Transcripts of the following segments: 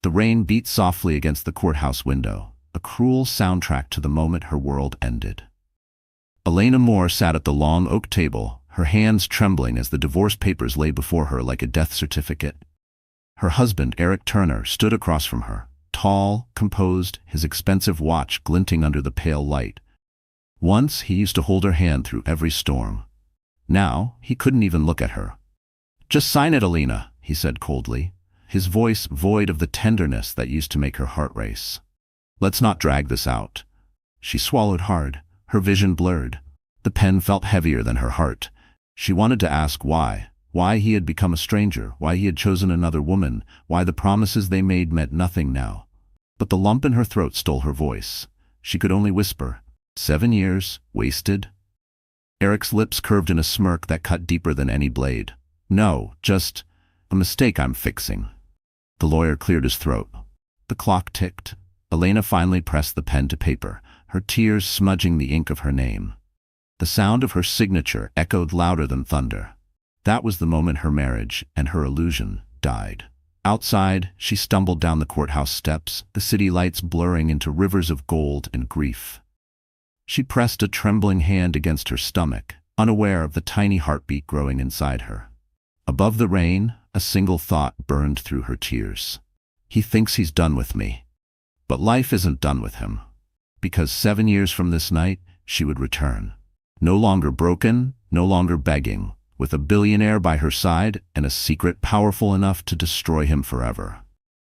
The rain beat softly against the courthouse window, a cruel soundtrack to the moment her world ended. Elena Moore sat at the long oak table, her hands trembling as the divorce papers lay before her like a death certificate. Her husband, Eric Turner, stood across from her, tall, composed, his expensive watch glinting under the pale light. Once he used to hold her hand through every storm. Now he couldn't even look at her. "Just sign it, Elena," he said coldly, his voice void of the tenderness that used to make her heart race. "Let's not drag this out." She swallowed hard, her vision blurred. The pen felt heavier than her heart. She wanted to ask why he had become a stranger, why he had chosen another woman, why the promises they made meant nothing now. But the lump in her throat stole her voice. She could only whisper, 7 years, wasted? Eric's lips curved in a smirk that cut deeper than any blade. "No, just a mistake I'm fixing." The lawyer cleared his throat. The clock ticked. Elena finally pressed the pen to paper, her tears smudging the ink of her name. The sound of her signature echoed louder than thunder. That was the moment her marriage and her illusion died. Outside, she stumbled down the courthouse steps, the city lights blurring into rivers of gold and grief. She pressed a trembling hand against her stomach, unaware of the tiny heartbeat growing inside her. Above the rain, a single thought burned through her tears. He thinks he's done with me. But life isn't done with him. Because 7 years from this night, she would return. No longer broken, no longer begging, with a billionaire by her side and a secret powerful enough to destroy him forever.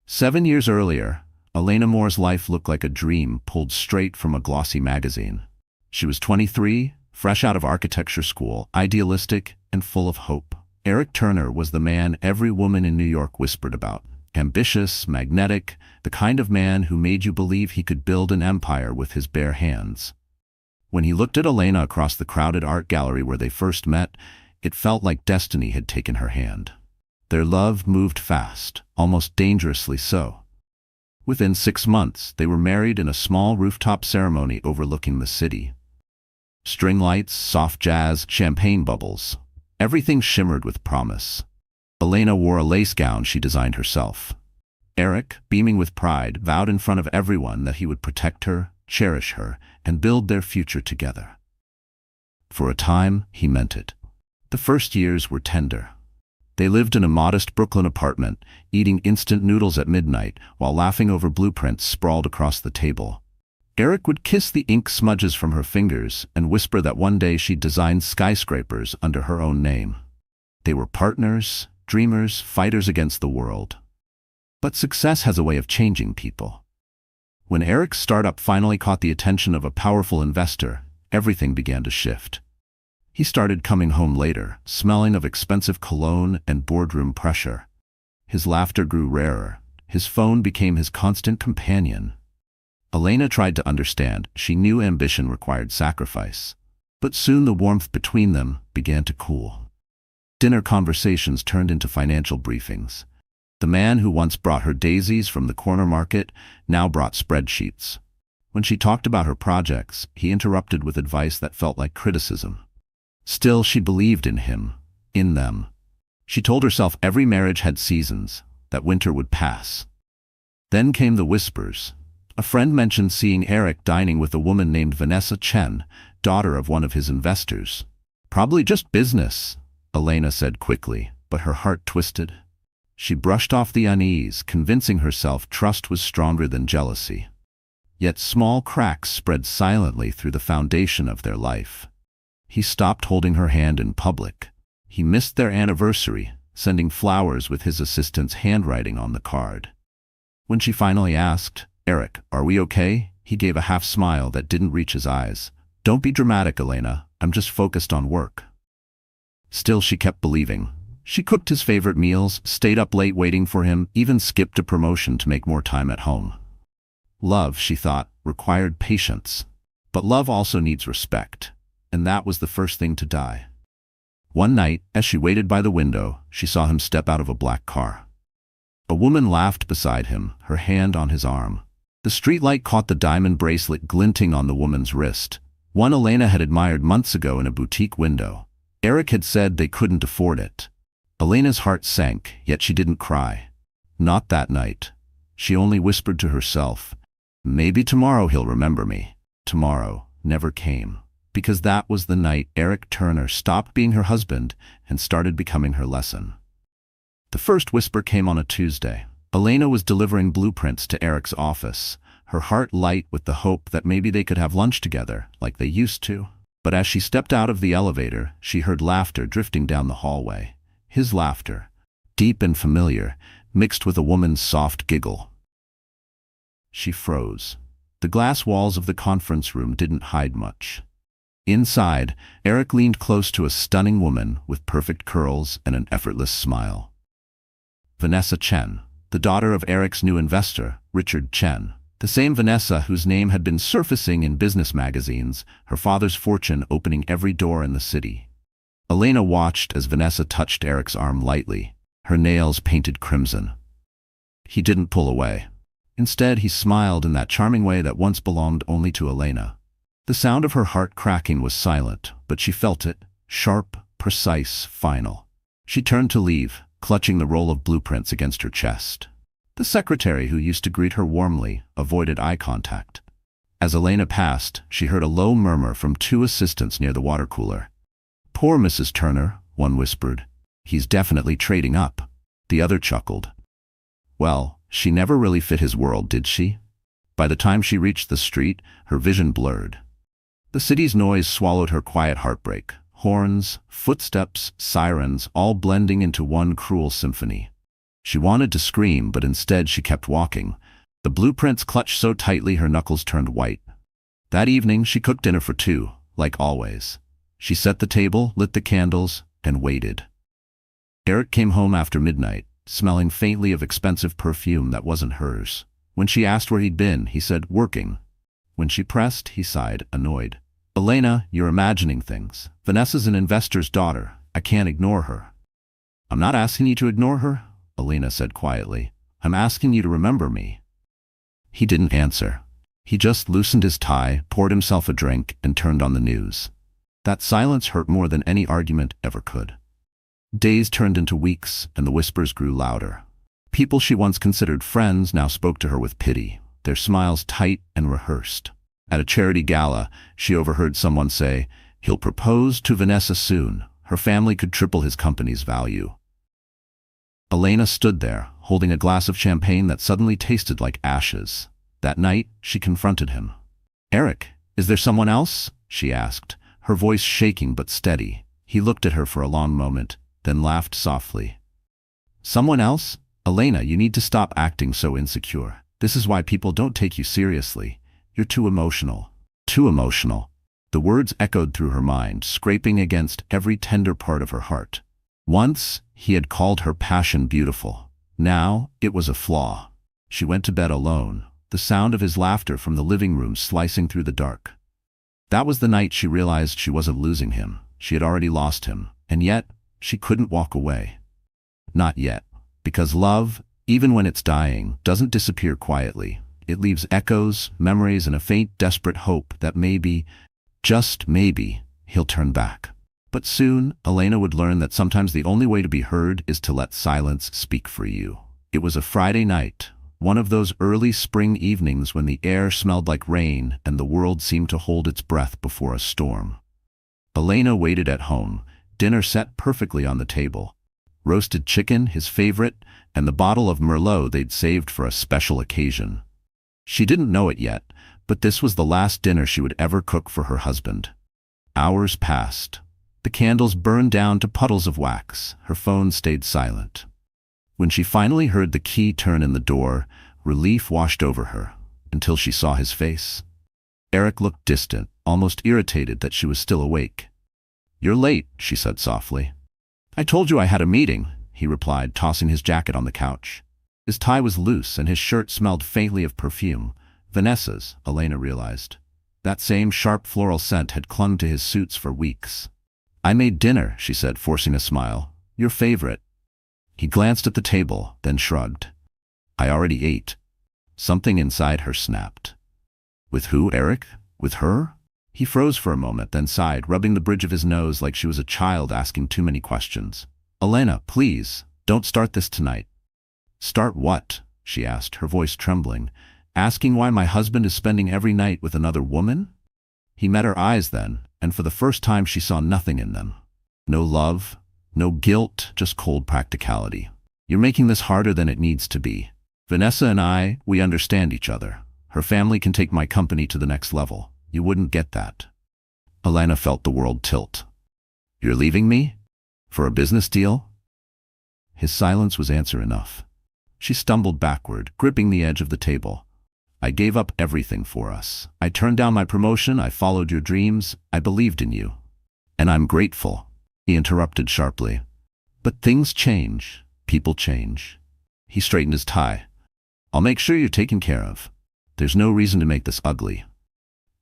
7 years earlier, Elena Moore's life looked like a dream pulled straight from a glossy magazine. She was 23, fresh out of architecture school, idealistic and full of hope. Eric Turner was the man every woman in New York whispered about. Ambitious, magnetic, the kind of man who made you believe he could build an empire with his bare hands. When he looked at Elena across the crowded art gallery where they first met, it felt like destiny had taken her hand. Their love moved fast, almost dangerously so. Within 6 months, they were married in a small rooftop ceremony overlooking the city. String lights, soft jazz, champagne bubbles. Everything shimmered with promise. Elena wore a lace gown she designed herself. Eric, beaming with pride, vowed in front of everyone that he would protect her, cherish her, and build their future together. For a time, he meant it. The first years were tender. They lived in a modest Brooklyn apartment, eating instant noodles at midnight while laughing over blueprints sprawled across the table. Eric would kiss the ink smudges from her fingers and whisper that one day she'd design skyscrapers under her own name. They were partners, dreamers, fighters against the world. But success has a way of changing people. When Eric's startup finally caught the attention of a powerful investor, everything began to shift. He started coming home later, smelling of expensive cologne and boardroom pressure. His laughter grew rarer. His phone became his constant companion. Elena tried to understand. She knew ambition required sacrifice. But soon the warmth between them began to cool. Dinner conversations turned into financial briefings. The man who once brought her daisies from the corner market now brought spreadsheets. When she talked about her projects, he interrupted with advice that felt like criticism. Still, she believed in him, in them. She told herself every marriage had seasons, that winter would pass. Then came the whispers. A friend mentioned seeing Eric dining with a woman named Vanessa Chen, daughter of one of his investors. "Probably just business," Elena said quickly, but her heart twisted. She brushed off the unease, convincing herself trust was stronger than jealousy. Yet small cracks spread silently through the foundation of their life. He stopped holding her hand in public. He missed their anniversary, sending flowers with his assistant's handwriting on the card. When she finally asked, "Eric, are we okay?" he gave a half smile that didn't reach his eyes. "Don't be dramatic, Elena. I'm just focused on work." Still, she kept believing. She cooked his favorite meals, stayed up late waiting for him, even skipped a promotion to make more time at home. Love, she thought, required patience. But love also needs respect. And that was the first thing to die. One night, as she waited by the window, she saw him step out of a black car. A woman laughed beside him, her hand on his arm. The streetlight caught the diamond bracelet glinting on the woman's wrist, one Elena had admired months ago in a boutique window. Eric had said they couldn't afford it. Elena's heart sank, yet she didn't cry. Not that night. She only whispered to herself, "Maybe tomorrow he'll remember me." Tomorrow never came, because that was the night Eric Turner stopped being her husband and started becoming her lesson. The first whisper came on a Tuesday. Elena was delivering blueprints to Eric's office, her heart light with the hope that maybe they could have lunch together, like they used to. But as she stepped out of the elevator, she heard laughter drifting down the hallway. His laughter, deep and familiar, mixed with a woman's soft giggle. She froze. The glass walls of the conference room didn't hide much. Inside, Eric leaned close to a stunning woman with perfect curls and an effortless smile. Vanessa Chen, the daughter of Eric's new investor, Richard Chen. The same Vanessa whose name had been surfacing in business magazines, her father's fortune opening every door in the city. Elena watched as Vanessa touched Eric's arm lightly, her nails painted crimson. He didn't pull away. Instead, he smiled in that charming way that once belonged only to Elena. The sound of her heart cracking was silent, but she felt it, sharp, precise, final. She turned to leave, clutching the roll of blueprints against her chest. The secretary, who used to greet her warmly, avoided eye contact. As Elena passed, she heard a low murmur from two assistants near the water cooler. "Poor Mrs. Turner," one whispered. "He's definitely trading up." The other chuckled. Well, she never really fit his world, did she? By the time she reached the street, her vision blurred. The city's noise swallowed her quiet heartbreak. Horns, footsteps, sirens, all blending into one cruel symphony. She wanted to scream, but instead she kept walking. The blueprints clutched so tightly her knuckles turned white. That evening she cooked dinner for two, like always. She set the table, lit the candles, and waited. Eric came home after midnight, smelling faintly of expensive perfume that wasn't hers. When she asked where he'd been, he said, "Working." When she pressed, he sighed, annoyed. "Elena, you're imagining things. Vanessa's an investor's daughter. I can't ignore her." "I'm not asking you to ignore her," Elena said quietly. "I'm asking you to remember me." He didn't answer. He just loosened his tie, poured himself a drink, and turned on the news. That silence hurt more than any argument ever could. Days turned into weeks, and the whispers grew louder. People she once considered friends now spoke to her with pity, their smiles tight and rehearsed. At a charity gala, she overheard someone say, "He'll propose to Vanessa soon. Her family could triple his company's value." Elena stood there, holding a glass of champagne that suddenly tasted like ashes. That night, she confronted him. "Eric, is there someone else?" she asked, her voice shaking but steady. He looked at her for a long moment, then laughed softly. "Someone else? Elena, you need to stop acting so insecure. This is why people don't take you seriously. You're too emotional." Too emotional. The words echoed through her mind, scraping against every tender part of her heart. Once, he had called her passion beautiful. Now, it was a flaw. She went to bed alone, the sound of his laughter from the living room slicing through the dark. That was the night she realized she wasn't losing him. She had already lost him, and yet, she couldn't walk away. Not yet. Because love, even when it's dying, doesn't disappear quietly. It leaves echoes, memories, and a faint, desperate hope that maybe, just maybe, he'll turn back. But soon, Elena would learn that sometimes the only way to be heard is to let silence speak for you. It was a Friday night, one of those early spring evenings when the air smelled like rain and the world seemed to hold its breath before a storm. Elena waited at home, dinner set perfectly on the table. Roasted chicken, his favorite, and the bottle of Merlot they'd saved for a special occasion. She didn't know it yet, but this was the last dinner she would ever cook for her husband. Hours passed. The candles burned down to puddles of wax. Her phone stayed silent. When she finally heard the key turn in the door, relief washed over her, until she saw his face. Eric looked distant, almost irritated that she was still awake. "You're late," she said softly. "I told you I had a meeting," he replied, tossing his jacket on the couch. His tie was loose and his shirt smelled faintly of perfume. Vanessa's, Elena realized. That same sharp floral scent had clung to his suits for weeks. "I made dinner," she said, forcing a smile. "Your favorite." He glanced at the table, then shrugged. "I already ate." Something inside her snapped. With who, Eric? With her? He froze for a moment, then sighed, rubbing the bridge of his nose like she was a child asking too many questions. "Elena, please, don't start this tonight." "Start what?" she asked, her voice trembling. Asking why my husband is spending every night with another woman? He met her eyes then, and for the first time she saw nothing in them. No love, no guilt, just cold practicality. You're making this harder than it needs to be. Vanessa and I, we understand each other. Her family can take my company to the next level. You wouldn't get that. Elena felt the world tilt. You're leaving me? For a business deal? His silence was answer enough. She stumbled backward, gripping the edge of the table. I gave up everything for us. I turned down my promotion, I followed your dreams, I believed in you. And I'm grateful, he interrupted sharply. But things change, people change. He straightened his tie. I'll make sure you're taken care of. There's no reason to make this ugly.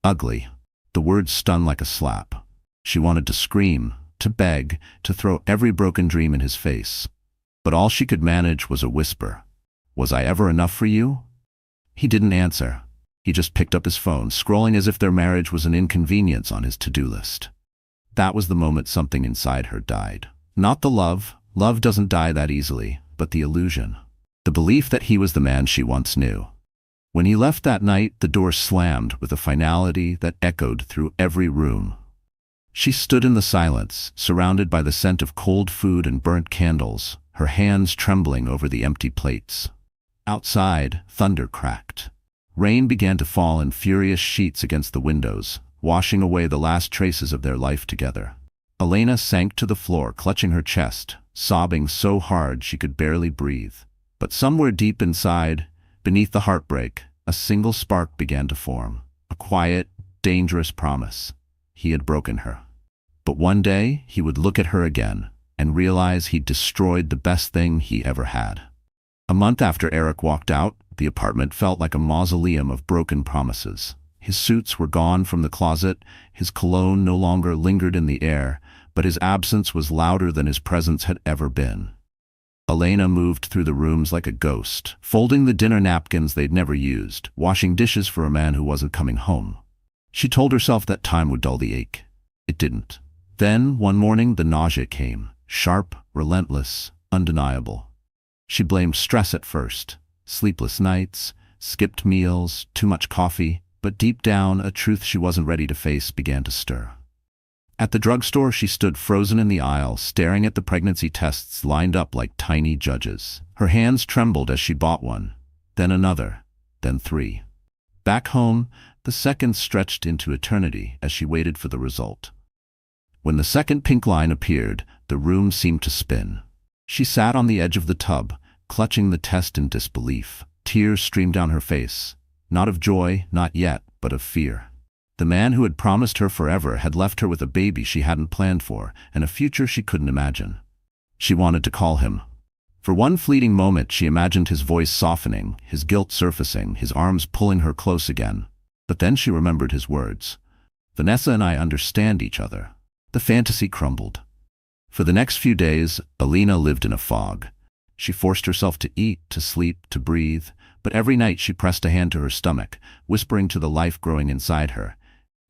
Ugly. The words stung like a slap. She wanted to scream, to beg, to throw every broken dream in his face. But all she could manage was a whisper. Was I ever enough for you? He didn't answer. He just picked up his phone, scrolling as if their marriage was an inconvenience on his to-do list. That was the moment something inside her died. Not the love. Love doesn't die that easily, but the illusion. The belief that he was the man she once knew. When he left that night, the door slammed with a finality that echoed through every room. She stood in the silence, surrounded by the scent of cold food and burnt candles, her hands trembling over the empty plates. Outside, thunder cracked. Rain began to fall in furious sheets against the windows, washing away the last traces of their life together. Elena sank to the floor, clutching her chest, sobbing so hard she could barely breathe. But somewhere deep inside, beneath the heartbreak, a single spark began to form. A quiet, dangerous promise. He had broken her. But one day, he would look at her again and realize he'd destroyed the best thing he ever had. A month after Eric walked out, the apartment felt like a mausoleum of broken promises. His suits were gone from the closet, his cologne no longer lingered in the air, but his absence was louder than his presence had ever been. Elena moved through the rooms like a ghost, folding the dinner napkins they'd never used, washing dishes for a man who wasn't coming home. She told herself that time would dull the ache. It didn't. Then, one morning, the nausea came, sharp, relentless, undeniable. She blamed stress at first, sleepless nights, skipped meals, too much coffee, but deep down, a truth she wasn't ready to face began to stir. At the drugstore, she stood frozen in the aisle, staring at the pregnancy tests lined up like tiny judges. Her hands trembled as she bought one, then another, then 3. Back home, the seconds stretched into eternity as she waited for the result. When the second pink line appeared, the room seemed to spin. She sat on the edge of the tub, clutching the test in disbelief. Tears streamed down her face, not of joy, not yet, but of fear. The man who had promised her forever had left her with a baby she hadn't planned for and a future she couldn't imagine. She wanted to call him. For one fleeting moment, she imagined his voice softening, his guilt surfacing, his arms pulling her close again. But then she remembered his words. Vanessa and I understand each other. The fantasy crumbled. For the next few days, Elena lived in a fog. She forced herself to eat, to sleep, to breathe, but every night she pressed a hand to her stomach, whispering to the life growing inside her,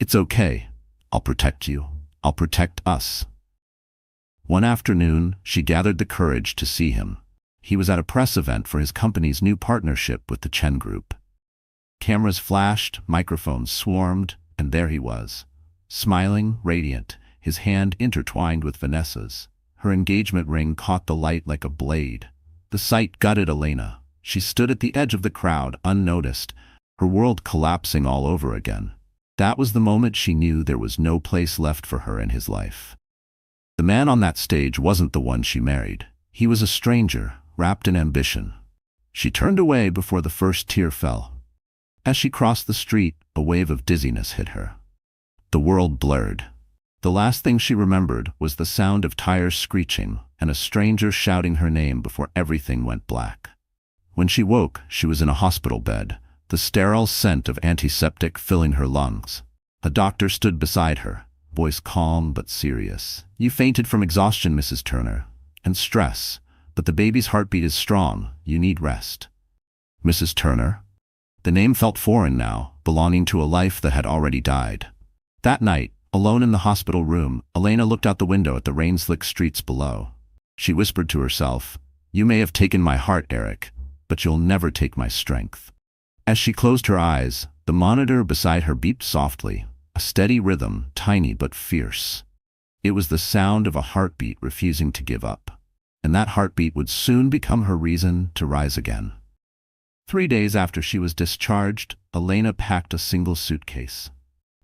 "It's okay. I'll protect you. I'll protect us." One afternoon, she gathered the courage to see him. He was at a press event for his company's new partnership with the Chen Group. Cameras flashed, microphones swarmed, and there he was, smiling, radiant, his hand intertwined with Vanessa's. Her engagement ring caught the light like a blade. The sight gutted Elena. She stood at the edge of the crowd, unnoticed, her world collapsing all over again. That was the moment she knew there was no place left for her in his life. The man on that stage wasn't the one she married. He was a stranger, wrapped in ambition. She turned away before the first tear fell. As she crossed the street, a wave of dizziness hit her. The world blurred. The last thing she remembered was the sound of tires screeching and a stranger shouting her name before everything went black. When she woke, she was in a hospital bed, the sterile scent of antiseptic filling her lungs. A doctor stood beside her, voice calm but serious. "You fainted from exhaustion, Mrs. Turner, and stress, but the baby's heartbeat is strong. You need rest." Mrs. Turner? The name felt foreign now, belonging to a life that had already died. That night, alone in the hospital room, Elena looked out the window at the rain-slicked streets below. She whispered to herself, "You may have taken my heart, Eric, but you'll never take my strength." As she closed her eyes, the monitor beside her beeped softly, a steady rhythm, tiny but fierce. It was the sound of a heartbeat refusing to give up, and that heartbeat would soon become her reason to rise again. 3 days after she was discharged, Elena packed a single suitcase.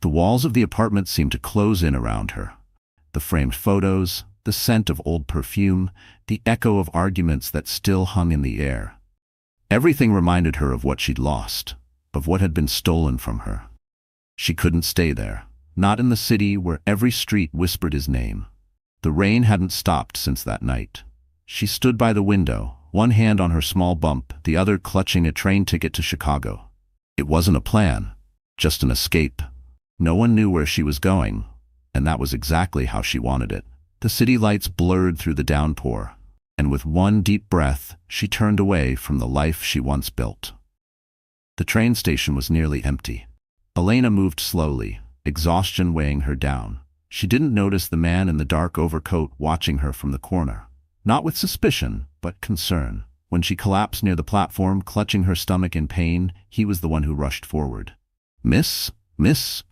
The walls of the apartment seemed to close in around her. The framed photos, the scent of old perfume, the echo of arguments that still hung in the air. Everything reminded her of what she'd lost, of what had been stolen from her. She couldn't stay there, not in the city where every street whispered his name. The rain hadn't stopped since that night. She stood by the window, one hand on her small bump, the other clutching a train ticket to Chicago. It wasn't a plan, just an escape. No one knew where she was going, and that was exactly how she wanted it. The city lights blurred through the downpour, and with one deep breath, she turned away from the life she once built. The train station was nearly empty. Elena moved slowly, exhaustion weighing her down. She didn't notice the man in the dark overcoat watching her from the corner. Not with suspicion, but concern. When she collapsed near the platform, clutching her stomach in pain, he was the one who rushed forward. Miss,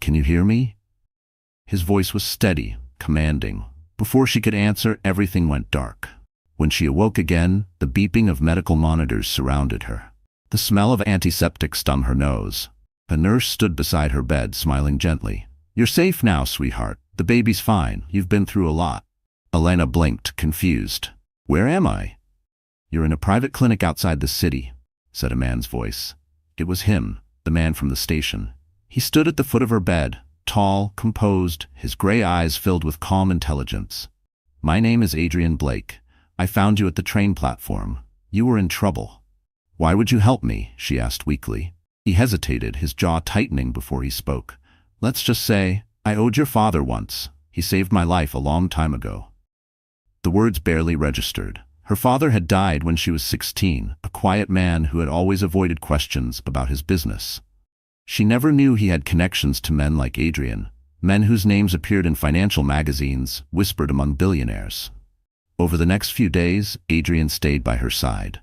can you hear me?" His voice was steady, commanding. Before she could answer, everything went dark. When she awoke again, the beeping of medical monitors surrounded her. The smell of antiseptic stung her nose. A nurse stood beside her bed, smiling gently. "You're safe now, sweetheart. The baby's fine. You've been through a lot." Elena blinked, confused. "Where am I?" "You're in a private clinic outside the city," said a man's voice. It was him, the man from the station. He stood at the foot of her bed, tall, composed, his gray eyes filled with calm intelligence. "My name is Adrian Blake. I found you at the train platform. You were in trouble." "Why would you help me?" she asked weakly. He hesitated, his jaw tightening before he spoke. "Let's just say, I owed your father once. He saved my life a long time ago." The words barely registered. Her father had died when she was 16, a quiet man who had always avoided questions about his business. She never knew he had connections to men like Adrian, men whose names appeared in financial magazines, whispered among billionaires. Over the next few days, Adrian stayed by her side.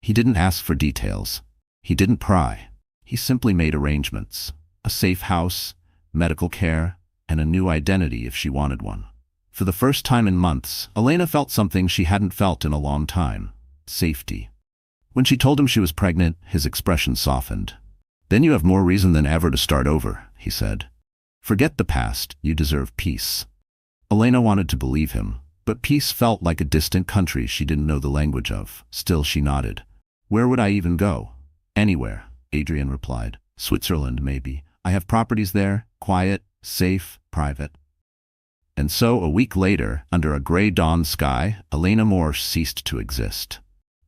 He didn't ask for details. He didn't pry. He simply made arrangements. A safe house, medical care, and a new identity if she wanted one. For the first time in months, Elena felt something she hadn't felt in a long time: safety. When she told him she was pregnant, his expression softened. "Then you have more reason than ever to start over," he said. "Forget the past, you deserve peace." Elena wanted to believe him, but peace felt like a distant country she didn't know the language of. Still she nodded. "Where would I even go?" "Anywhere," Adrian replied. "Switzerland, maybe. I have properties there, quiet, safe, private." And so, a week later, under a gray dawn sky, Elena Moore ceased to exist.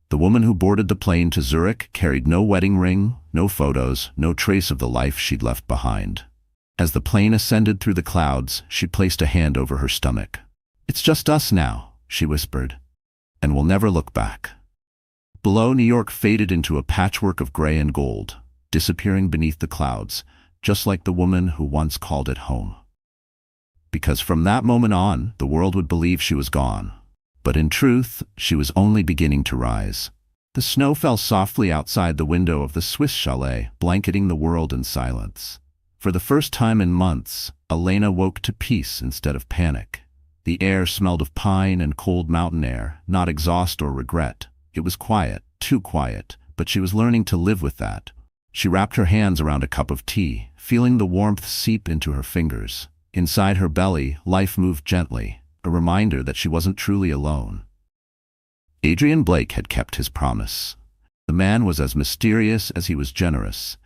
The woman who boarded the plane to Zurich carried no wedding ring, no photos, no trace of the life she'd left behind. As the plane ascended through the clouds, she placed a hand over her stomach. "It's just us now," she whispered, "and we'll never look back." Below, New York faded into a patchwork of gray and gold, disappearing beneath the clouds, just like the woman who once called it home. Because from that moment on, the world would believe she was gone. But in truth, she was only beginning to rise. The snow fell softly outside the window of the Swiss chalet, blanketing the world in silence. For the first time in months, Elena woke to peace instead of panic. The air smelled of pine and cold mountain air, not exhaust or regret. It was quiet, too quiet, but she was learning to live with that. She wrapped her hands around a cup of tea, feeling the warmth seep into her fingers. Inside her belly, life moved gently, a reminder that she wasn't truly alone. Adrian Blake had kept his promise. The man was as mysterious as he was generous,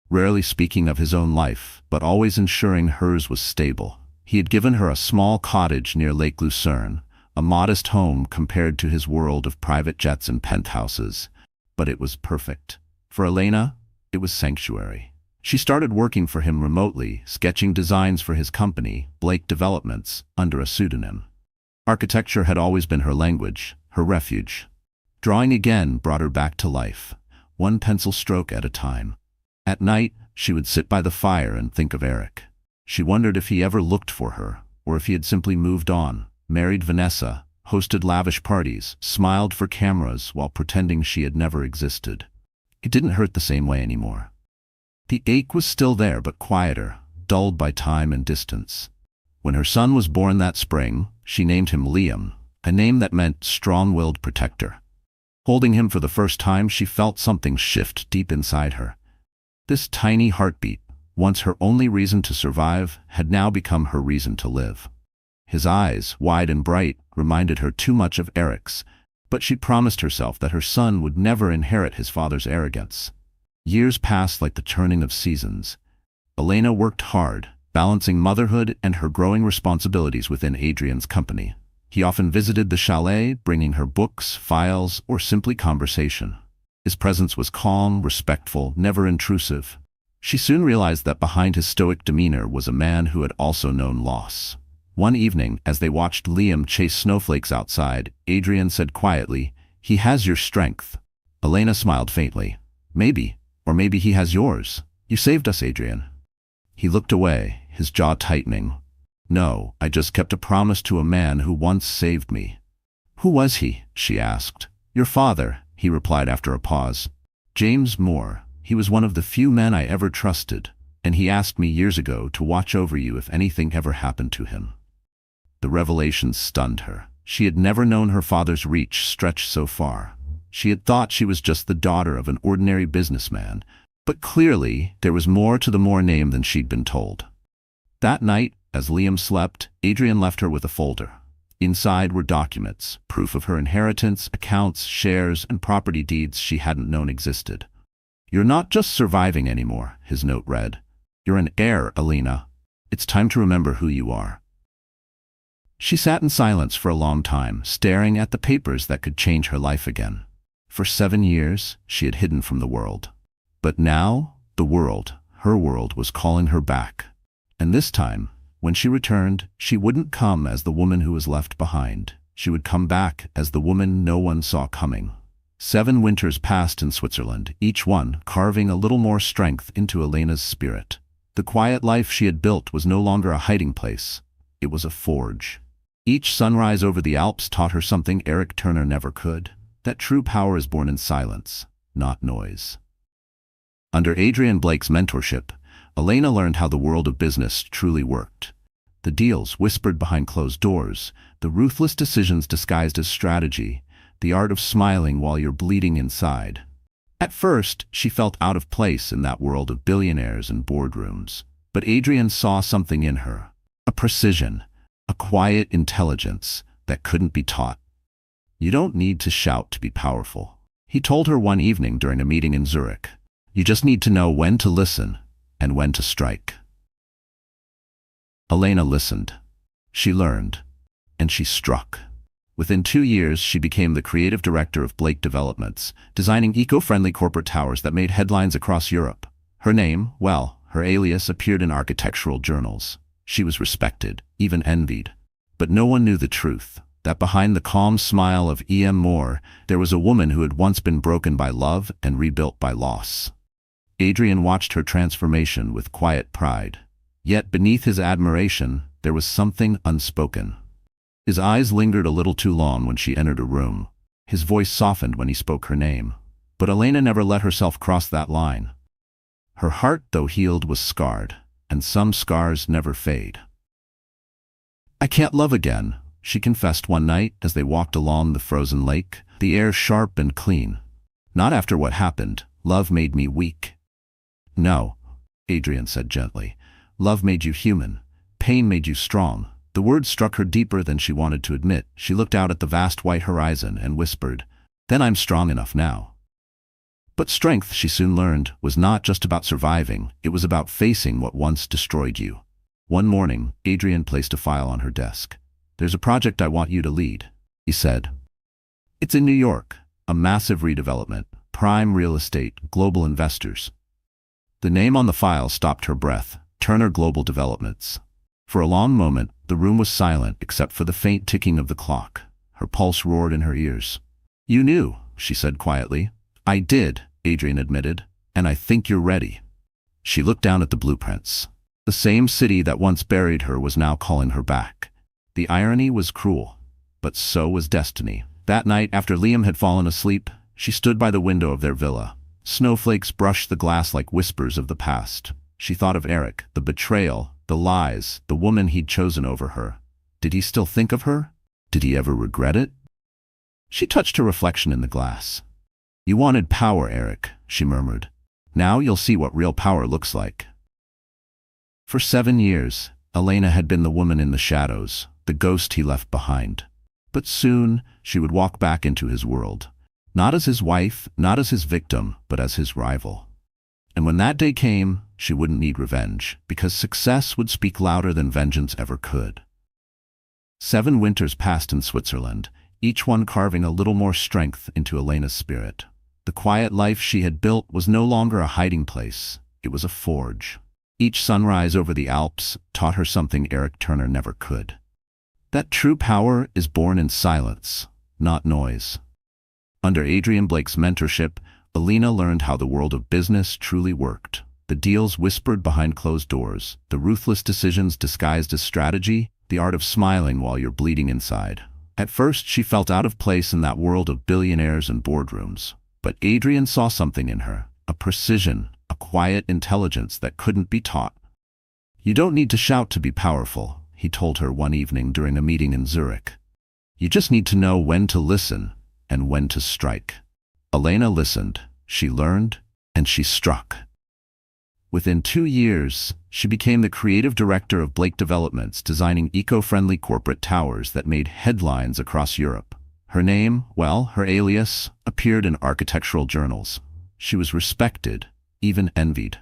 rarely speaking of his own life, but always ensuring hers was stable. He had given her a small cottage near Lake Lucerne, a modest home compared to his world of private jets and penthouses, but it was perfect. For Elena, it was sanctuary. She started working for him remotely, sketching designs for his company, Blake Developments, under a pseudonym. Architecture had always been her language, her refuge. Drawing again brought her back to life, one pencil stroke at a time. At night, she would sit by the fire and think of Eric. She wondered if he ever looked for her, or if he had simply moved on, married Vanessa, hosted lavish parties, smiled for cameras while pretending she had never existed. It didn't hurt the same way anymore. The ache was still there, but quieter, dulled by time and distance. When her son was born that spring, she named him Liam, a name that meant strong-willed protector. Holding him for the first time, she felt something shift deep inside her. This tiny heartbeat, once her only reason to survive, had now become her reason to live. His eyes, wide and bright, reminded her too much of Eric's, but she promised herself that her son would never inherit his father's arrogance. Years passed like the turning of seasons. Elena worked hard, balancing motherhood and her growing responsibilities within Adrian's company. He often visited the chalet, bringing her books, files, or simply conversation. His presence was calm, respectful, never intrusive. She soon realized that behind his stoic demeanor was a man who had also known loss. One evening, as they watched Liam chase snowflakes outside, Adrian said quietly, "He has your strength." Elena smiled faintly. "Maybe, or maybe he has yours. You saved us, Adrian." He looked away, his jaw tightening. "No, I just kept a promise to a man who once saved me." "Who was he?" she asked. "Your father," he replied after a pause. "James Moore. He was one of the few men I ever trusted, and he asked me years ago to watch over you if anything ever happened to him." The revelation stunned her. She had never known her father's reach stretch so far. She had thought she was just the daughter of an ordinary businessman, but clearly there was more to the Moore name than she'd been told. That night, as Liam slept, Adrian left her with a folder. Inside were documents, proof of her inheritance, accounts, shares, and property deeds she hadn't known existed. "You're not just surviving anymore," his note read. "You're an heir, Elena. It's time to remember who you are." She sat in silence for a long time, staring at the papers that could change her life again. For 7 years, she had hidden from the world. But now, the world, her world, was calling her back. And this time, when she returned, she wouldn't come as the woman who was left behind. She would come back as the woman no one saw coming. 7 winters passed in Switzerland, each one carving a little more strength into Elena's spirit. The quiet life she had built was no longer a hiding place. It was a forge. Each sunrise over the Alps taught her something Eric Turner never could, that true power is born in silence, not noise. Under Adrian Blake's mentorship, Elena learned how the world of business truly worked. The deals whispered behind closed doors, the ruthless decisions disguised as strategy, the art of smiling while you're bleeding inside. At first, she felt out of place in that world of billionaires and boardrooms. But Adrian saw something in her, a precision, a quiet intelligence that couldn't be taught. "You don't need to shout to be powerful," he told her one evening during a meeting in Zurich. "You just need to know when to listen and when to strike." Elena listened. She learned. And she struck. Within 2 years, she became the creative director of Blake Developments, designing eco-friendly corporate towers that made headlines across Europe. Her name, well, her alias, appeared in architectural journals. She was respected, even envied. But no one knew the truth, that behind the calm smile of E.M. Moore, there was a woman who had once been broken by love and rebuilt by loss. Adrian watched her transformation with quiet pride. Yet beneath his admiration, there was something unspoken. His eyes lingered a little too long when she entered a room. His voice softened when he spoke her name. But Elena never let herself cross that line. Her heart, though healed, was scarred, and some scars never fade. "I can't love again," she confessed one night as they walked along the frozen lake, the air sharp and clean. "Not after what happened. Love made me weak." "No," Adrian said gently. "Love made you human. Pain made you strong." The words struck her deeper than she wanted to admit. She looked out at the vast white horizon and whispered, "Then I'm strong enough now." But strength, she soon learned, was not just about surviving. It was about facing what once destroyed you. One morning, Adrian placed a file on her desk. "There's a project I want you to lead," he said. "It's in New York, a massive redevelopment, prime real estate, global investors." The name on the file stopped her breath, Turner Global Developments. For a long moment, the room was silent except for the faint ticking of the clock. Her pulse roared in her ears. "You knew," she said quietly. "I did," Adrian admitted, "and I think you're ready." She looked down at the blueprints. The same city that once buried her was now calling her back. The irony was cruel, but so was destiny. That night, after Liam had fallen asleep, she stood by the window of their villa. Snowflakes brushed the glass like whispers of the past. She thought of Eric, the betrayal, the lies, the woman he'd chosen over her. Did he still think of her? Did he ever regret it? She touched her reflection in the glass. "You wanted power, Eric," she murmured. "Now you'll see what real power looks like." For 7 years, Elena had been the woman in the shadows, the ghost he left behind. But soon, she would walk back into his world. Not as his wife, not as his victim, but as his rival. And when that day came, she wouldn't need revenge, because success would speak louder than vengeance ever could. 7 winters passed in Switzerland, each one carving a little more strength into Elena's spirit. The quiet life she had built was no longer a hiding place, it was a forge. Each sunrise over the Alps taught her something Eric Turner never could. That true power is born in silence, not noise. Under Adrian Blake's mentorship, Elena learned how the world of business truly worked. The deals whispered behind closed doors, the ruthless decisions disguised as strategy, the art of smiling while you're bleeding inside. At first, she felt out of place in that world of billionaires and boardrooms. But Adrian saw something in her, a precision, a quiet intelligence that couldn't be taught. "You don't need to shout to be powerful," he told her one evening during a meeting in Zurich. "You just need to know when to listen and when to strike." Elena listened, she learned, and she struck. Within 2 years, she became the creative director of Blake Developments, designing eco-friendly corporate towers that made headlines across Europe. Her name, well, her alias, appeared in architectural journals. She was respected, even envied.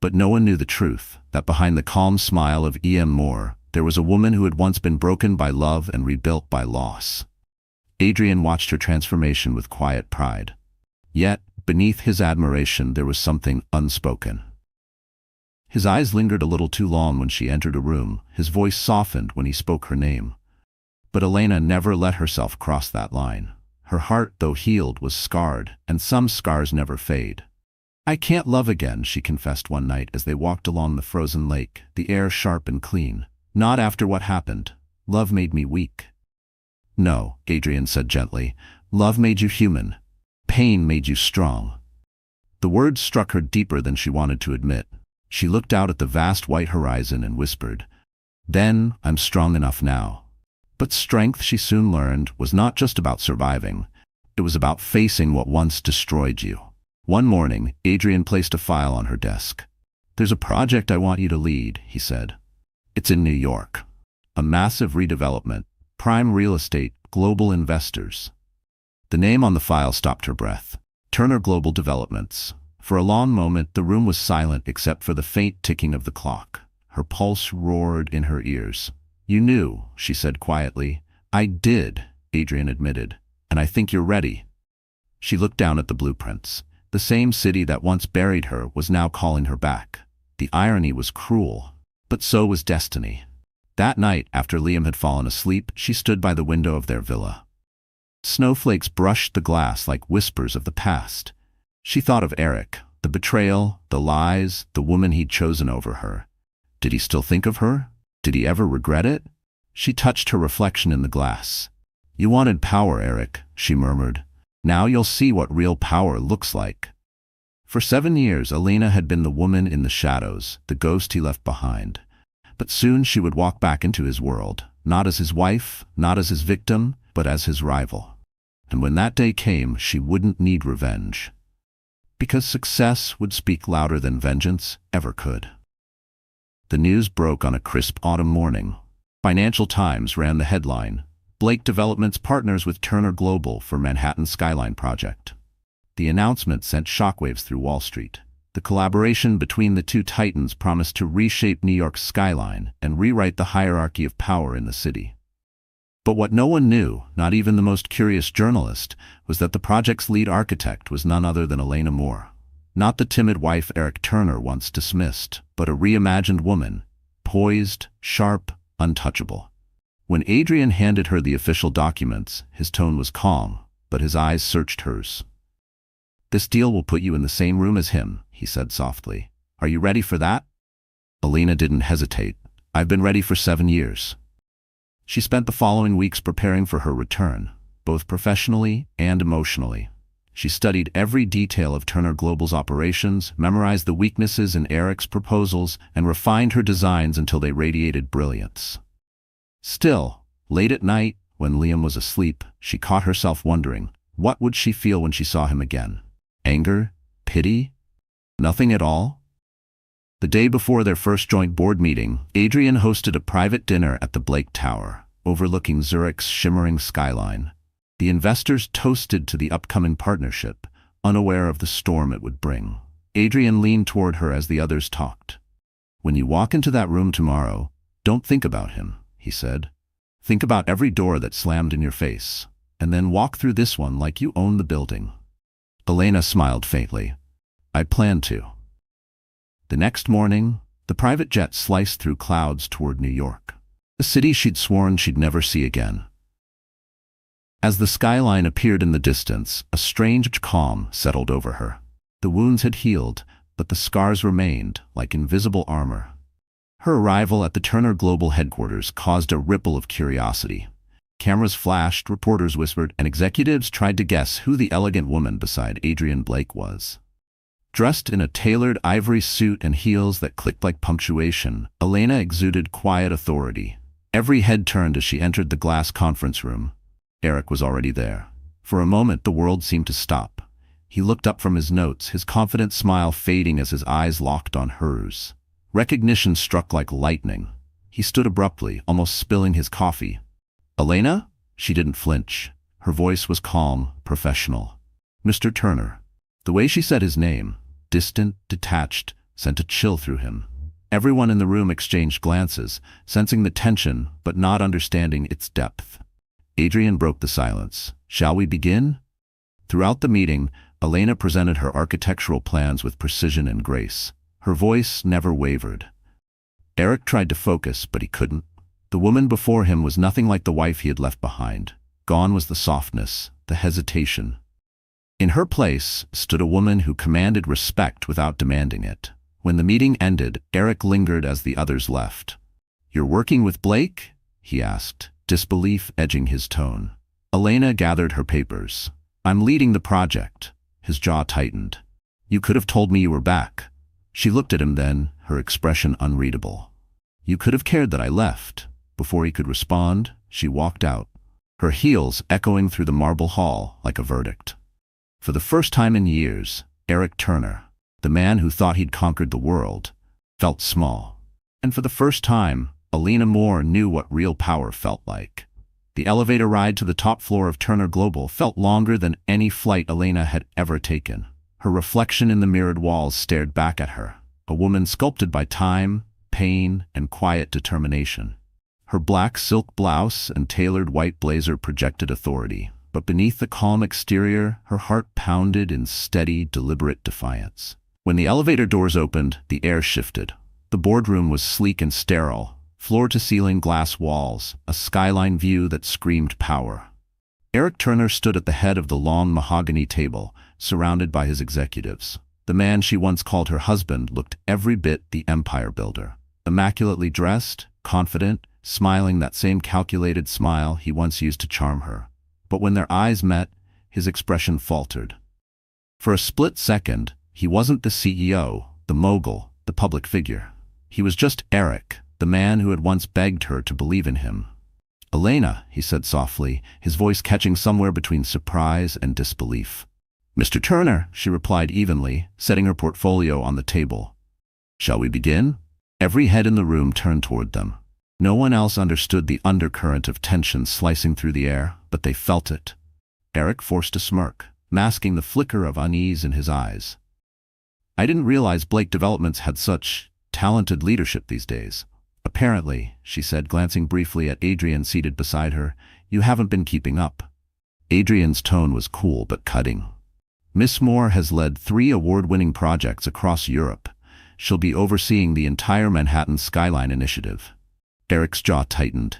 But no one knew the truth, that behind the calm smile of E.M. Moore, there was a woman who had once been broken by love and rebuilt by loss. Adrian watched her transformation with quiet pride. Yet, beneath his admiration, there was something unspoken. His eyes lingered a little too long when she entered a room, his voice softened when he spoke her name. But Elena never let herself cross that line. Her heart, though healed, was scarred, and some scars never fade. "I can't love again," she confessed one night as they walked along the frozen lake, the air sharp and clean. "Not after what happened. Love made me weak." "No," Adrian said gently. "Love made you human. Pain made you strong." The words struck her deeper than she wanted to admit. She looked out at the vast white horizon and whispered, "Then I'm strong enough now." But strength, she soon learned, was not just about surviving. It was about facing what once destroyed you. One morning, Adrian placed a file on her desk. "There's a project I want you to lead," he said. "It's in New York. A massive redevelopment, prime real estate, global investors." The name on the file stopped her breath. Turner Global Developments. For a long moment, the room was silent except for the faint ticking of the clock. Her pulse roared in her ears. "You knew," she said quietly. "I did," Adrian admitted. "And I think you're ready." She looked down at the blueprints. The same city that once buried her was now calling her back. The irony was cruel, but so was destiny. That night, after Liam had fallen asleep, she stood by the window of their villa. Snowflakes brushed the glass like whispers of the past. She thought of Eric, the betrayal, the lies, the woman he'd chosen over her. Did he still think of her? Did he ever regret it? She touched her reflection in the glass. "You wanted power, Eric," she murmured. "Now you'll see what real power looks like." For 7 years, Elena had been the woman in the shadows, the ghost he left behind. But soon she would walk back into his world, not as his wife, not as his victim, but as his rival. And when that day came, she wouldn't need revenge. Because success would speak louder than vengeance ever could. The news broke on a crisp autumn morning. Financial Times ran the headline, "Blake Developments partners with Turner Global for Manhattan Skyline Project." The announcement sent shockwaves through Wall Street. The collaboration between the two titans promised to reshape New York's skyline and rewrite the hierarchy of power in the city. But what no one knew, not even the most curious journalist, was that the project's lead architect was none other than Elena Moore. Not the timid wife Eric Turner once dismissed, but a reimagined woman, poised, sharp, untouchable. When Adrian handed her the official documents, his tone was calm, but his eyes searched hers. "This deal will put you in the same room as him," he said softly. "Are you ready for that?" Elena didn't hesitate. "I've been ready for 7 years." She spent the following weeks preparing for her return, both professionally and emotionally. She studied every detail of Turner Global's operations, memorized the weaknesses in Eric's proposals, and refined her designs until they radiated brilliance. Still, late at night, when Liam was asleep, she caught herself wondering, what would she feel when she saw him again? Anger? Pity? Nothing at all? The day before their first joint board meeting, Adrian hosted a private dinner at the Blake Tower, overlooking Zurich's shimmering skyline. The investors toasted to the upcoming partnership, unaware of the storm it would bring. Adrian leaned toward her as the others talked. "When you walk into that room tomorrow, don't think about him," he said. "Think about every door that slammed in your face, and then walk through this one like you own the building." Elena smiled faintly. "I plan to." The next morning, the private jet sliced through clouds toward New York, the city she'd sworn she'd never see again. As the skyline appeared in the distance, a strange calm settled over her. The wounds had healed, but the scars remained, like invisible armor. Her arrival at the Turner Global headquarters caused a ripple of curiosity. Cameras flashed, reporters whispered, and executives tried to guess who the elegant woman beside Adrian Blake was. Dressed in a tailored ivory suit and heels that clicked like punctuation, Elena exuded quiet authority. Every head turned as she entered the glass conference room. Eric was already there. For a moment, the world seemed to stop. He looked up from his notes, his confident smile fading as his eyes locked on hers. Recognition struck like lightning. He stood abruptly, almost spilling his coffee. "Elena?" She didn't flinch. Her voice was calm, professional. "Mr. Turner." The way she said his name, distant, detached, sent a chill through him. Everyone in the room exchanged glances, sensing the tension but not understanding its depth. Adrian broke the silence. "Shall we begin?" Throughout the meeting, Elena presented her architectural plans with precision and grace. Her voice never wavered. Eric tried to focus, but he couldn't. The woman before him was nothing like the wife he had left behind. Gone was the softness, the hesitation. In her place stood a woman who commanded respect without demanding it. When the meeting ended, Eric lingered as the others left. "You're working with Blake?" he asked, disbelief edging his tone. Elena gathered her papers. "I'm leading the project." His jaw tightened. "You could have told me you were back." She looked at him then, her expression unreadable. "You could have cared that I left." Before he could respond, she walked out, her heels echoing through the marble hall like a verdict. For the first time in years, Eric Turner, the man who thought he'd conquered the world, felt small. And for the first time, Elena Moore knew what real power felt like. The elevator ride to the top floor of Turner Global felt longer than any flight Elena had ever taken. Her reflection in the mirrored walls stared back at her, a woman sculpted by time, pain, and quiet determination. Her black silk blouse and tailored white blazer projected authority, but beneath the calm exterior, her heart pounded in steady, deliberate defiance. When the elevator doors opened, the air shifted. The boardroom was sleek and sterile, floor-to-ceiling glass walls, a skyline view that screamed power. Eric Turner stood at the head of the long mahogany table, surrounded by his executives. The man she once called her husband looked every bit the empire builder. Immaculately dressed, confident, smiling that same calculated smile he once used to charm her. But when their eyes met, his expression faltered. For a split second, he wasn't the CEO, the mogul, the public figure. He was just Eric, the man who had once begged her to believe in him. "Elena," he said softly, his voice catching somewhere between surprise and disbelief. "Mr. Turner," she replied evenly, setting her portfolio on the table. "Shall we begin?" Every head in the room turned toward them. No one else understood the undercurrent of tension slicing through the air, but they felt it. Eric forced a smirk, masking the flicker of unease in his eyes. "I didn't realize Blake Developments had such talented leadership these days." "Apparently," she said, glancing briefly at Adrian seated beside her, "you haven't been keeping up." Adrian's tone was cool but cutting. "Miss Moore has led 3 award-winning projects across Europe. She'll be overseeing the entire Manhattan Skyline Initiative." Eric's jaw tightened.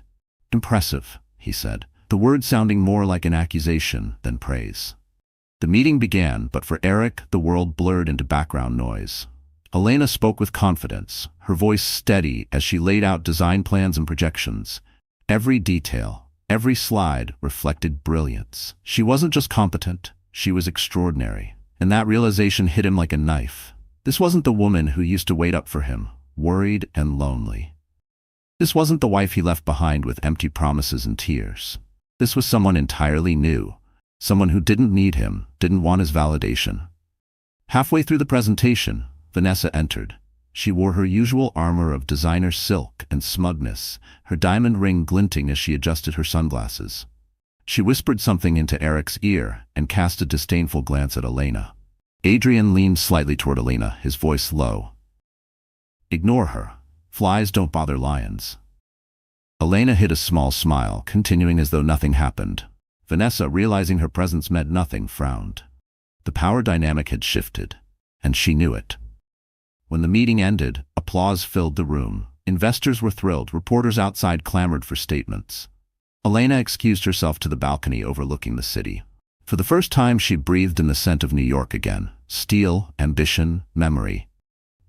"Impressive," he said, the word sounding more like an accusation than praise. The meeting began, but for Eric, the world blurred into background noise. Elena spoke with confidence, her voice steady as she laid out design plans and projections. Every detail, every slide reflected brilliance. She wasn't just competent, she was extraordinary. And that realization hit him like a knife. This wasn't the woman who used to wait up for him, worried and lonely. This wasn't the wife he left behind with empty promises and tears. This was someone entirely new. Someone who didn't need him, didn't want his validation. Halfway through the presentation, Vanessa entered. She wore her usual armor of designer silk and smugness, her diamond ring glinting as she adjusted her sunglasses. She whispered something into Eric's ear and cast a disdainful glance at Elena. Adrian leaned slightly toward Elena, his voice low. "Ignore her. Flies don't bother lions." Elena hid a small smile, continuing as though nothing happened. Vanessa, realizing her presence meant nothing, frowned. The power dynamic had shifted, and she knew it. When the meeting ended, applause filled the room. Investors were thrilled, reporters outside clamored for statements. Elena excused herself to the balcony overlooking the city. For the first time, she breathed in the scent of New York again. Steel, ambition, memory.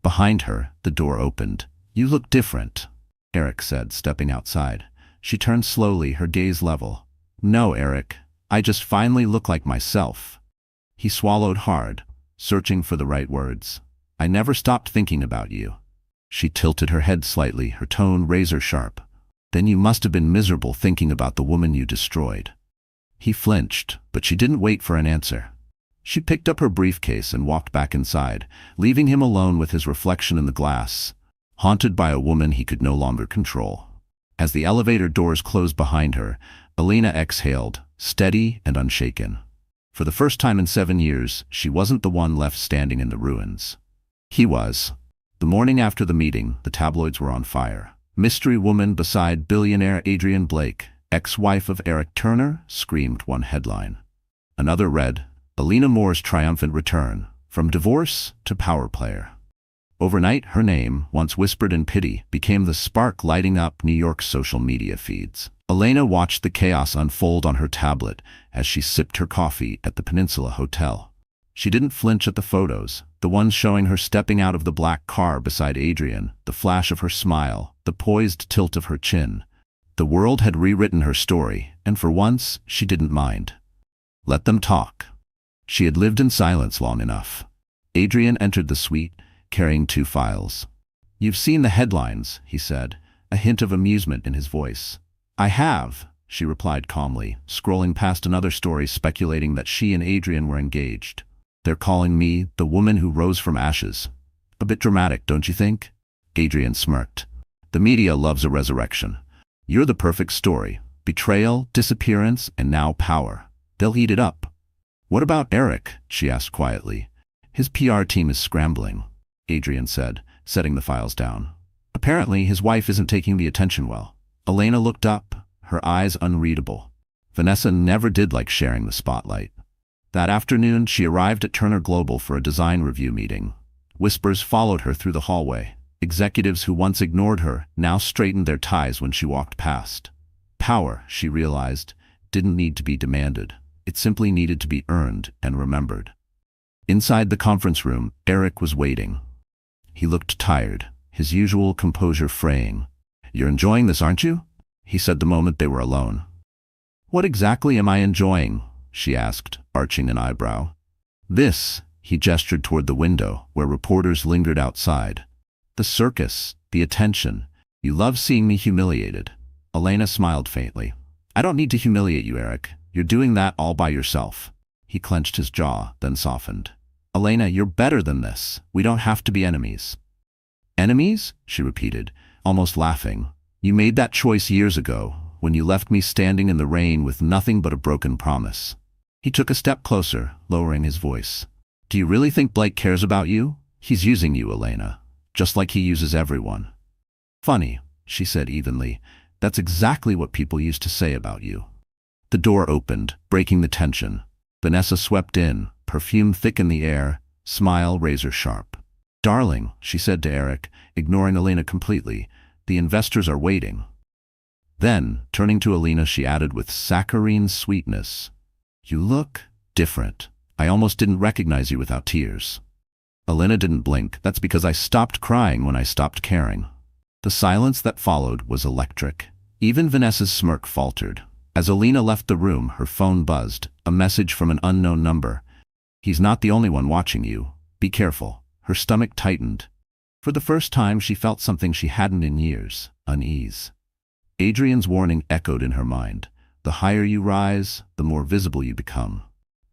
Behind her, the door opened. "You look different," Eric said, stepping outside. She turned slowly, her gaze level. "No, Eric, I just finally look like myself." He swallowed hard, searching for the right words. "I never stopped thinking about you." She tilted her head slightly, her tone razor sharp. "Then you must have been miserable thinking about the woman you destroyed." He flinched, but she didn't wait for an answer. She picked up her briefcase and walked back inside, leaving him alone with his reflection in the glass, haunted by a woman he could no longer control. As the elevator doors closed behind her, Elena exhaled, steady and unshaken. For the first time in 7 years, she wasn't the one left standing in the ruins. He was. The morning after the meeting, the tabloids were on fire. "Mystery woman beside billionaire Adrian Blake, ex-wife of Eric Turner," screamed one headline. Another read, "Elena Moore's triumphant return, from divorce to power player." Overnight, her name, once whispered in pity, became the spark lighting up New York's social media feeds. Elena watched the chaos unfold on her tablet as she sipped her coffee at the Peninsula Hotel. She didn't flinch at the photos, the ones showing her stepping out of the black car beside Adrian, the flash of her smile, the poised tilt of her chin. The world had rewritten her story, and for once, she didn't mind. Let them talk. She had lived in silence long enough. Adrian entered the suite, carrying 2 files. "You've seen the headlines," he said, a hint of amusement in his voice. "I have," she replied calmly, scrolling past another story speculating that she and Adrian were engaged. "They're calling me the woman who rose from ashes. A bit dramatic, don't you think?" Adrian smirked. "The media loves a resurrection. You're the perfect story. Betrayal, disappearance, and now power. They'll eat it up." "What about Eric?" she asked quietly. "His PR team is scrambling," Adrian said, setting the files down. "Apparently, his wife isn't taking the attention well." Elena looked up, her eyes unreadable. Vanessa never did like sharing the spotlight. That afternoon, she arrived at Turner Global for a design review meeting. Whispers followed her through the hallway. Executives who once ignored her now straightened their ties when she walked past. Power, she realized, didn't need to be demanded. It simply needed to be earned and remembered. Inside the conference room, Eric was waiting. He looked tired, his usual composure fraying. "You're enjoying this, aren't you?" he said the moment they were alone. "What exactly am I enjoying?" she asked, arching an eyebrow. "This," he gestured toward the window, where reporters lingered outside. "The circus, the attention. You love seeing me humiliated." Elena smiled faintly. "I don't need to humiliate you, Eric. You're doing that all by yourself." He clenched his jaw, then softened. "Elena, you're better than this. We don't have to be enemies." "Enemies?" she repeated, almost laughing. "You made that choice years ago, when you left me standing in the rain with nothing but a broken promise." He took a step closer, lowering his voice. "Do you really think Blake cares about you? He's using you, Elena, just like he uses everyone." "Funny," she said evenly. "That's exactly what people used to say about you." The door opened, breaking the tension. Vanessa swept in, perfume thick in the air, smile razor sharp. "Darling," she said to Eric, ignoring Elena completely, "the investors are waiting." Then, turning to Elena, she added with saccharine sweetness, "You look different. I almost didn't recognize you without tears." Elena didn't blink. "That's because I stopped crying when I stopped caring." The silence that followed was electric. Even Vanessa's smirk faltered. As Alina left the room, her phone buzzed, a message from an unknown number. "He's not the only one watching you. Be careful." Her stomach tightened. For the first time she felt something she hadn't in years, unease. Adrian's warning echoed in her mind. The higher you rise, the more visible you become.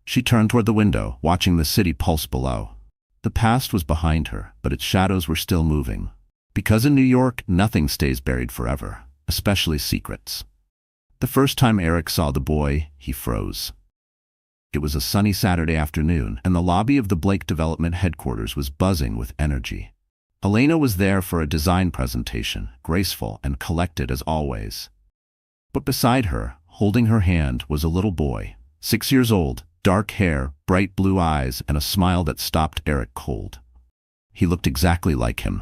She turned toward the window, watching the city pulse below. The past was behind her, but its shadows were still moving. Because in New York, nothing stays buried forever, especially secrets. The first time Eric saw the boy, he froze. It was a sunny Saturday afternoon, and the lobby of the Blake Development headquarters was buzzing with energy. Elena was there for a design presentation, graceful and collected as always. But beside her, holding her hand, was a little boy, 6 years old, dark hair, bright blue eyes, and a smile that stopped Eric cold. He looked exactly like him.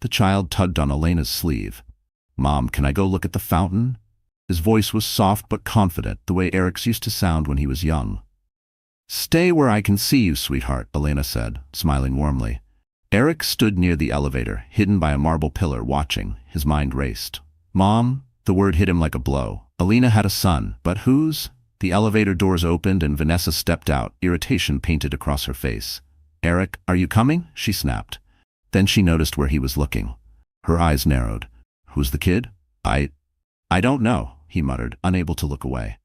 The child tugged on Elena's sleeve. "Mom, can I go look at the fountain?" His voice was soft but confident, the way Eric's used to sound when he was young. "Stay where I can see you, sweetheart," Elena said, smiling warmly. Eric stood near the elevator, hidden by a marble pillar, watching. His mind raced. "Mom?" The word hit him like a blow. Elena had a son, but whose? The elevator doors opened and Vanessa stepped out, irritation painted across her face. "Eric, are you coming?" she snapped. Then she noticed where he was looking. Her eyes narrowed. "Who's the kid?" I don't know," he muttered, unable to look away.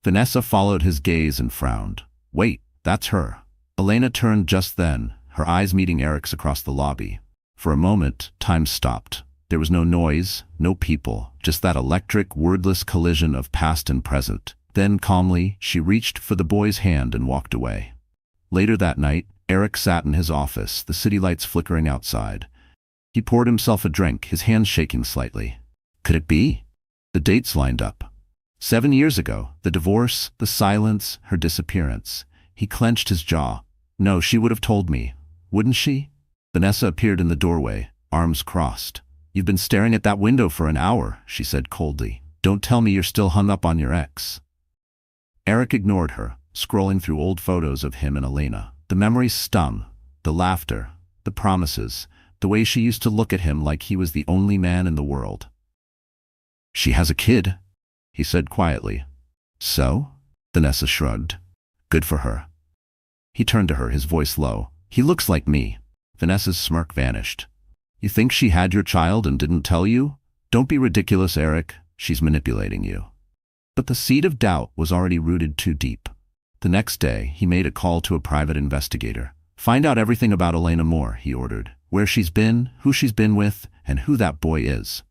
Vanessa followed his gaze and frowned. "Wait, that's her." Elena turned just then, her eyes meeting Eric's across the lobby. For a moment, time stopped. There was no noise, no people, just that electric, wordless collision of past and present. Then, calmly, she reached for the boy's hand and walked away. Later that night, Eric sat in his office, the city lights flickering outside. He poured himself a drink, his hands shaking slightly. Could it be? The dates lined up. 7 years ago, the divorce, the silence, her disappearance. He clenched his jaw. No, she would have told me. Wouldn't she? Vanessa appeared in the doorway, arms crossed. "You've been staring at that window for an hour," she said coldly. "Don't tell me you're still hung up on your ex." Eric ignored her, scrolling through old photos of him and Elena. The memories stung. The laughter, the promises, the way she used to look at him like he was the only man in the world. "She has a kid," he said quietly. "So?" Vanessa shrugged. "Good for her." He turned to her, his voice low. "He looks like me." Vanessa's smirk vanished. "You think she had your child and didn't tell you? Don't be ridiculous, Eric. She's manipulating you." But the seed of doubt was already rooted too deep. The next day, he made a call to a private investigator. "Find out everything about Elena Moore," he ordered. "Where she's been, who she's been with, and who that boy is."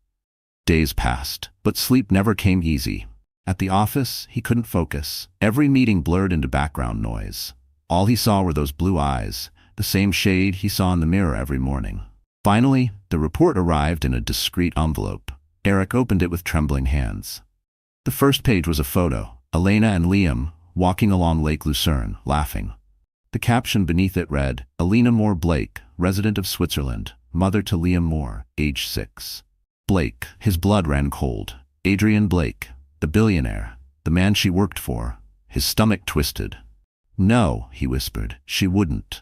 Days passed, but sleep never came easy. At the office, he couldn't focus. Every meeting blurred into background noise. All he saw were those blue eyes, the same shade he saw in the mirror every morning. Finally, the report arrived in a discreet envelope. Eric opened it with trembling hands. The first page was a photo, Elena and Liam, walking along Lake Lucerne, laughing. The caption beneath it read, "Elena Moore Blake, resident of Switzerland, mother to Liam Moore, age 6. Blake, his blood ran cold. Adrian Blake, the billionaire, the man she worked for. His stomach twisted. "No," he whispered, "she wouldn't."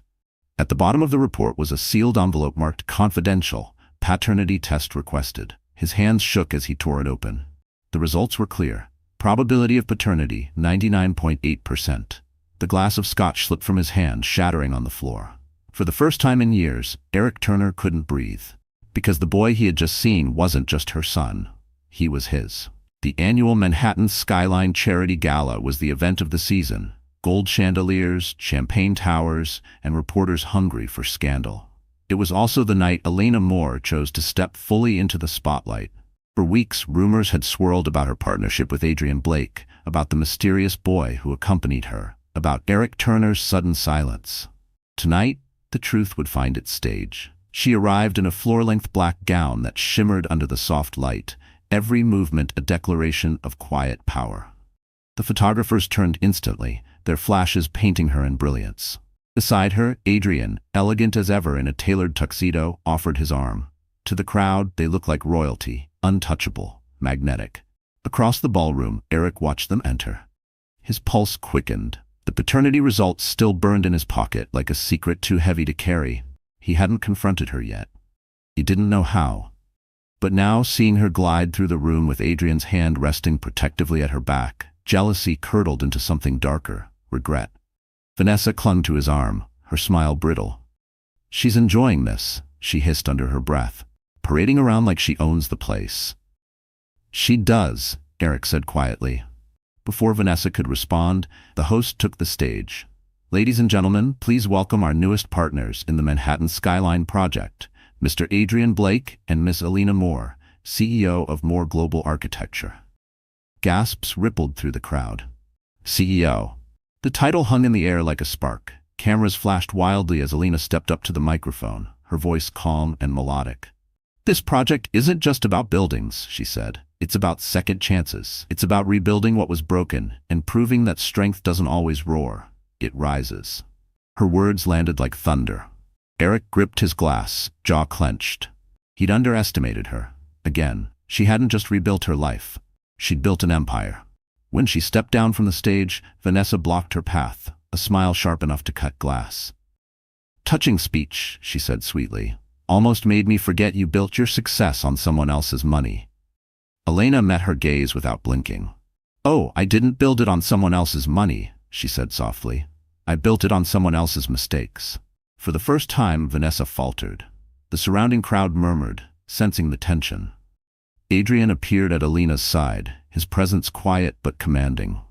At the bottom of the report was a sealed envelope marked "Confidential, Paternity Test Requested." His hands shook as he tore it open. The results were clear. Probability of paternity, 99.8%. The glass of scotch slipped from his hand, shattering on the floor. For the first time in years, Eric Turner couldn't breathe. Because the boy he had just seen wasn't just her son. He was his. The annual Manhattan Skyline Charity Gala was the event of the season. Gold chandeliers, champagne towers, and reporters hungry for scandal. It was also the night Elena Moore chose to step fully into the spotlight. For weeks, rumors had swirled about her partnership with Adrian Blake, about the mysterious boy who accompanied her, about Eric Turner's sudden silence. Tonight, the truth would find its stage. She arrived in a floor-length black gown that shimmered under the soft light, every movement a declaration of quiet power. The photographers turned instantly, their flashes painting her in brilliance. Beside her, Adrian, elegant as ever in a tailored tuxedo, offered his arm. To the crowd, they looked like royalty, untouchable, magnetic. Across the ballroom, Eric watched them enter. His pulse quickened. The paternity results still burned in his pocket like a secret too heavy to carry. He hadn't confronted her yet. He didn't know how. But now, seeing her glide through the room with Adrian's hand resting protectively at her back, jealousy curdled into something darker, regret. Vanessa clung to his arm, her smile brittle. "She's enjoying this," she hissed under her breath, parading around like she owns the place. "She does," Eric said quietly. Before Vanessa could respond, the host took the stage. "Ladies and gentlemen, please welcome our newest partners in the Manhattan Skyline Project, Mr. Adrian Blake and Miss Alina Moore, CEO of Moore Global Architecture." Gasps rippled through the crowd. CEO. The title hung in the air like a spark. Cameras flashed wildly as Alina stepped up to the microphone, her voice calm and melodic. "This project isn't just about buildings," she said. "It's about second chances. It's about rebuilding what was broken and proving that strength doesn't always roar. It rises." Her words landed like thunder. Eric gripped his glass, jaw clenched. He'd underestimated her. Again, she hadn't just rebuilt her life. She'd built an empire. When she stepped down from the stage, Vanessa blocked her path, a smile sharp enough to cut glass. "Touching speech," she said sweetly. "Almost made me forget you built your success on someone else's money." Elena met her gaze without blinking. "Oh, I didn't build it on someone else's money," she said softly. "I built it on someone else's mistakes." For the first time, Vanessa faltered. The surrounding crowd murmured, sensing the tension. Adrian appeared at Alina's side, his presence quiet but commanding.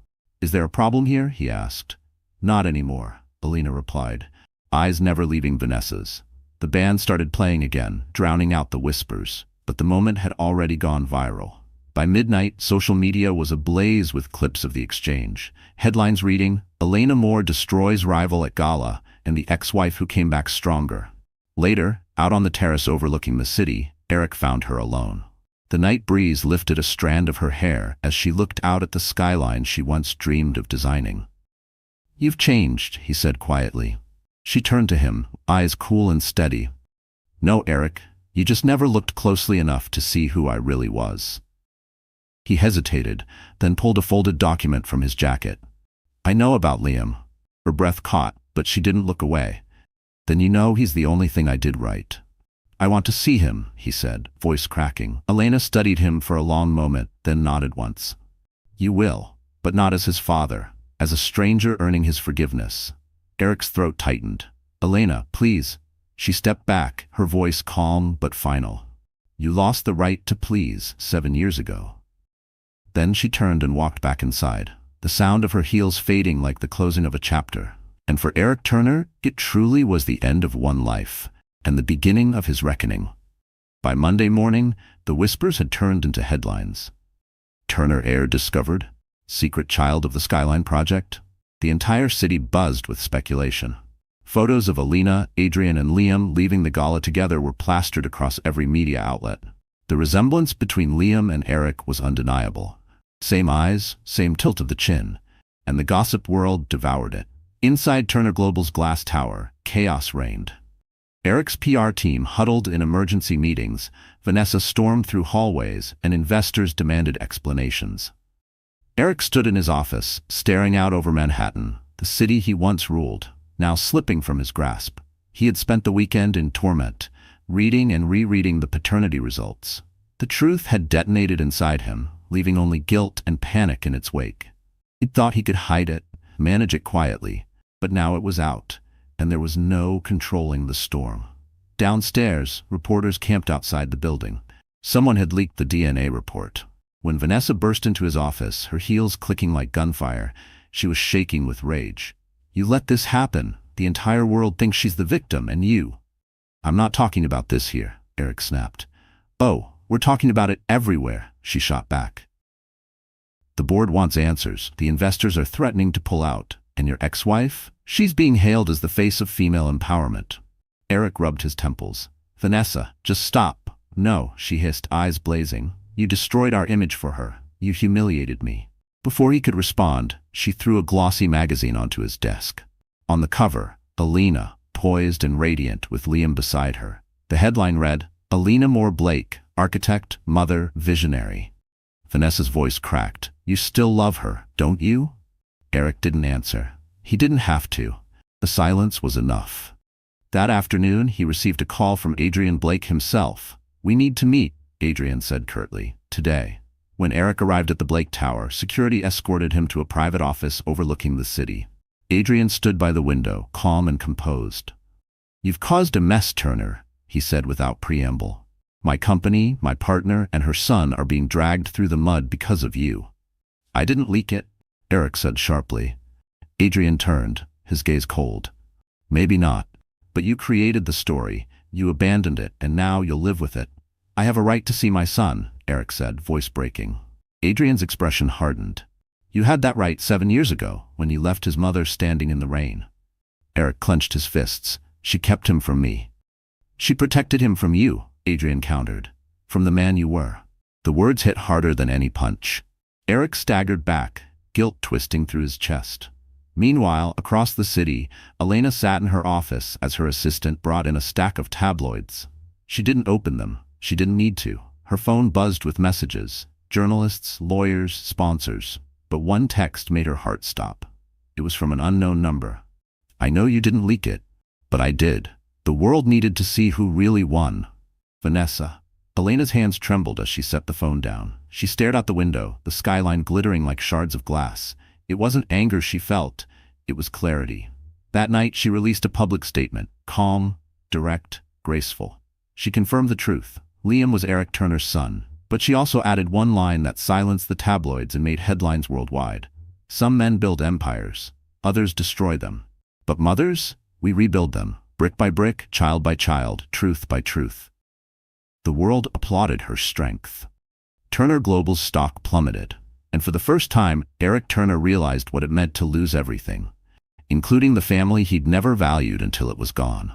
"Is there a problem here?" he asked. "Not anymore," Alina replied, eyes never leaving Vanessa's. The band started playing again, drowning out the whispers, but the moment had already gone viral. By midnight, social media was ablaze with clips of the exchange. Headlines reading, "Alina Moore destroys rival at gala," and "the ex-wife who came back stronger." Later, out on the terrace overlooking the city, Eric found her alone. The night breeze lifted a strand of her hair as she looked out at the skyline she once dreamed of designing. "You've changed," he said quietly. She turned to him, eyes cool and steady. "No, Eric, you just never looked closely enough to see who I really was." He hesitated, then pulled a folded document from his jacket. "I know about Liam." Her breath caught, but she didn't look away. "Then you know he's the only thing I did right." "I want to see him," he said, voice cracking. Elena studied him for a long moment, then nodded once. "You will, but not as his father, as a stranger earning his forgiveness." Eric's throat tightened. "Elena, please." She stepped back, her voice calm but final. "You lost the right to please 7 years ago." Then she turned and walked back inside, the sound of her heels fading like the closing of a chapter. And for Eric Turner, it truly was the end of one life, and the beginning of his reckoning. By Monday morning, the whispers had turned into headlines. Turner heir discovered, secret child of the Skyline Project. The entire city buzzed with speculation. Photos of Alina, Adrian, and Liam leaving the gala together were plastered across every media outlet. The resemblance between Liam and Eric was undeniable. Same eyes, same tilt of the chin, and the gossip world devoured it. Inside Turner Global's glass tower, chaos reigned. Eric's PR team huddled in emergency meetings, Vanessa stormed through hallways, and investors demanded explanations. Eric stood in his office, staring out over Manhattan, the city he once ruled, now slipping from his grasp. He had spent the weekend in torment, reading and rereading the paternity results. The truth had detonated inside him, leaving only guilt and panic in its wake. He thought he could hide it, manage it quietly, but now it was out, and there was no controlling the storm. Downstairs, reporters camped outside the building. Someone had leaked the DNA report. When Vanessa burst into his office, her heels clicking like gunfire, she was shaking with rage. "You let this happen. The entire world thinks she's the victim, and you." "I'm not talking about this here," Eric snapped. "Oh, we're talking about it everywhere," she shot back. "The board wants answers. The investors are threatening to pull out. And your ex-wife? She's being hailed as the face of female empowerment." Eric rubbed his temples. "Vanessa, just stop." "No," she hissed, eyes blazing. "You destroyed our image for her. You humiliated me." Before he could respond, she threw a glossy magazine onto his desk. On the cover, Alina, poised and radiant with Liam beside her. The headline read, "Alina Moore Blake, architect, mother, visionary." Vanessa's voice cracked. "You still love her, don't you?" Eric didn't answer. He didn't have to. The silence was enough. That afternoon, he received a call from Adrian Blake himself. "We need to meet." Adrian said curtly. Today. When Eric arrived at the Blake Tower, security escorted him to a private office overlooking the city. Adrian stood by the window, calm and composed. "You've caused a mess, Turner," he said without preamble. "My company, my partner, and her son are being dragged through the mud because of you." "I didn't leak it," Eric said sharply. Adrian turned, his gaze cold. "Maybe not. But you created the story, you abandoned it, and now you'll live with it." "I have a right to see my son," Eric said, voice breaking. Adrian's expression hardened. "You had that right 7 years ago, when you left his mother standing in the rain." Eric clenched his fists. "She kept him from me." "She protected him from you," Adrian countered. "From the man you were." The words hit harder than any punch. Eric staggered back, guilt twisting through his chest. Meanwhile, across the city, Elena sat in her office as her assistant brought in a stack of tabloids. She didn't open them. She didn't need to. Her phone buzzed with messages. Journalists, lawyers, sponsors. But one text made her heart stop. It was from an unknown number. "I know you didn't leak it, but I did. The world needed to see who really won. Vanessa." Elena's hands trembled as she set the phone down. She stared out the window, the skyline glittering like shards of glass. It wasn't anger she felt, it was clarity. That night she released a public statement, calm, direct, graceful. She confirmed the truth. Liam was Eric Turner's son, but she also added one line that silenced the tabloids and made headlines worldwide. "Some men build empires, others destroy them. But mothers, we rebuild them, brick by brick, child by child, truth by truth." The world applauded her strength. Turner Global's stock plummeted, and for the first time, Eric Turner realized what it meant to lose everything, including the family he'd never valued until it was gone.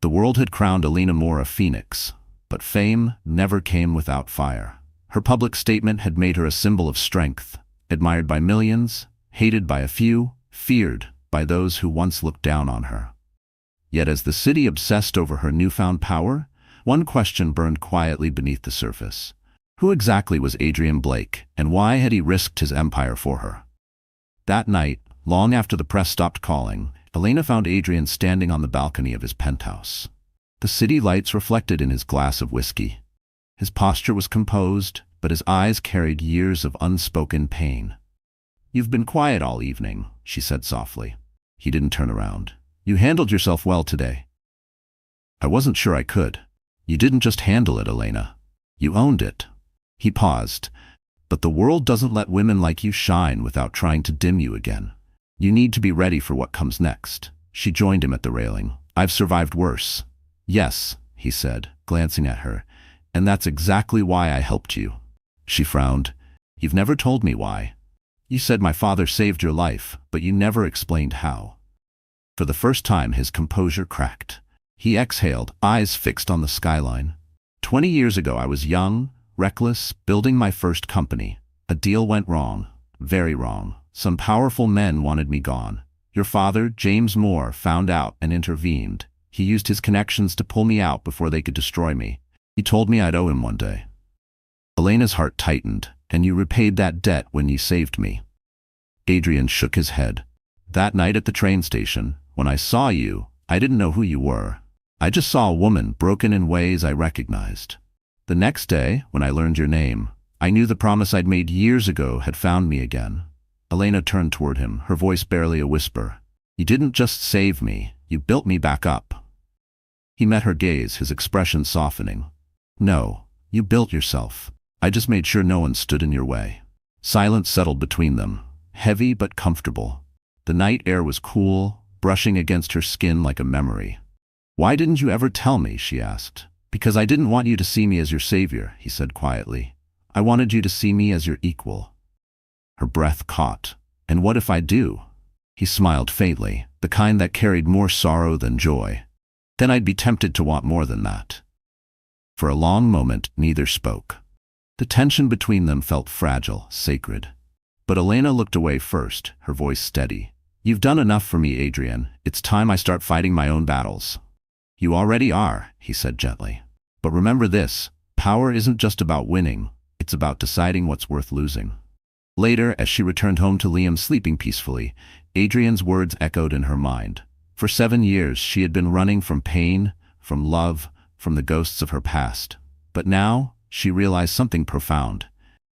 The world had crowned Elena Moore a phoenix, but fame never came without fire. Her public statement had made her a symbol of strength, admired by millions, hated by a few, feared by those who once looked down on her. Yet as the city obsessed over her newfound power, one question burned quietly beneath the surface. Who exactly was Adrian Blake, and why had he risked his empire for her? That night, long after the press stopped calling, Elena found Adrian standing on the balcony of his penthouse. The city lights reflected in his glass of whiskey. His posture was composed, but his eyes carried years of unspoken pain. "You've been quiet all evening," she said softly. He didn't turn around. "You handled yourself well today." "I wasn't sure I could." "You didn't just handle it, Elena. You owned it." He paused. "But the world doesn't let women like you shine without trying to dim you again. You need to be ready for what comes next." She joined him at the railing. "I've survived worse." "Yes," he said, glancing at her, "and that's exactly why I helped you." She frowned. "You've never told me why. You said my father saved your life, but you never explained how." For the first time, his composure cracked. He exhaled, eyes fixed on the skyline. 20 years ago, I was young, reckless, building my first company. A deal went wrong, very wrong. Some powerful men wanted me gone. Your father, James Moore, found out and intervened. He used his connections to pull me out before they could destroy me. He told me I'd owe him one day." Elena's heart tightened. "And you repaid that debt when you saved me." Adrian shook his head. "That night at the train station, when I saw you, I didn't know who you were. I just saw a woman broken in ways I recognized. The next day, when I learned your name, I knew the promise I'd made years ago had found me again." Elena turned toward him, her voice barely a whisper. "You didn't just save me, you built me back up." He met her gaze, his expression softening. "No, you built yourself. I just made sure no one stood in your way." Silence settled between them, heavy but comfortable. The night air was cool, brushing against her skin like a memory. "Why didn't you ever tell me?" she asked. "Because I didn't want you to see me as your savior," he said quietly. "I wanted you to see me as your equal." Her breath caught. "And what if I do?" He smiled faintly, the kind that carried more sorrow than joy. "Then I'd be tempted to want more than that." For a long moment, neither spoke. The tension between them felt fragile, sacred. But Elena looked away first, her voice steady. "You've done enough for me, Adrian. It's time I start fighting my own battles." "You already are," he said gently. "But remember this, power isn't just about winning, it's about deciding what's worth losing." Later, as she returned home to Liam sleeping peacefully, Adrian's words echoed in her mind. For 7 years, she had been running from pain, from love, from the ghosts of her past. But now, she realized something profound.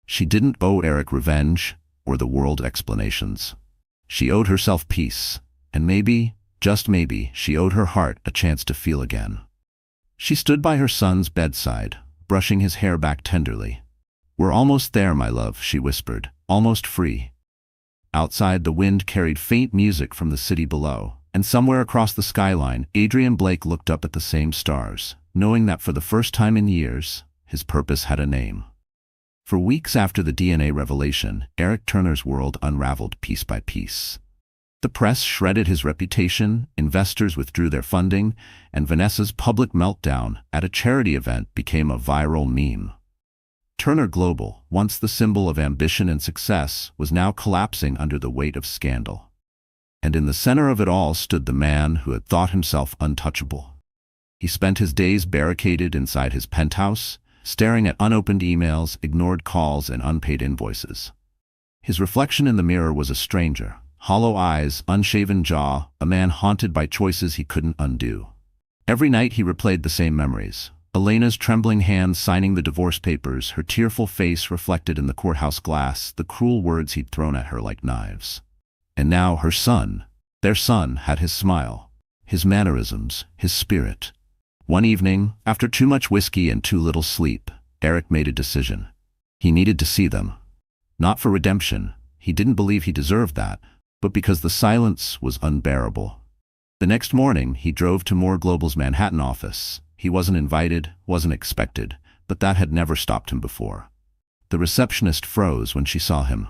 She didn't owe Eric revenge or the world explanations. She owed herself peace, and maybe, just maybe, she owed her heart a chance to feel again. She stood by her son's bedside, brushing his hair back tenderly. "We're almost there, my love," she whispered, "almost free." Outside, the wind carried faint music from the city below, and somewhere across the skyline, Adrian Blake looked up at the same stars, knowing that for the first time in years, his purpose had a name. For weeks after the DNA revelation, Eric Turner's world unraveled piece by piece. The press shredded his reputation, investors withdrew their funding, and Vanessa's public meltdown at a charity event became a viral meme. Turner Global, once the symbol of ambition and success, was now collapsing under the weight of scandal. And in the center of it all stood the man who had thought himself untouchable. He spent his days barricaded inside his penthouse, staring at unopened emails, ignored calls, and unpaid invoices. His reflection in the mirror was a stranger. Hollow eyes, unshaven jaw, a man haunted by choices he couldn't undo. Every night he replayed the same memories. Elena's trembling hands signing the divorce papers, her tearful face reflected in the courthouse glass, the cruel words he'd thrown at her like knives. And now her son, their son, had his smile, his mannerisms, his spirit. One evening, after too much whiskey and too little sleep, Eric made a decision. He needed to see them. Not for redemption, he didn't believe he deserved that, but because the silence was unbearable. The next morning, he drove to Moore Global's Manhattan office. He wasn't invited, wasn't expected, but that had never stopped him before. The receptionist froze when she saw him.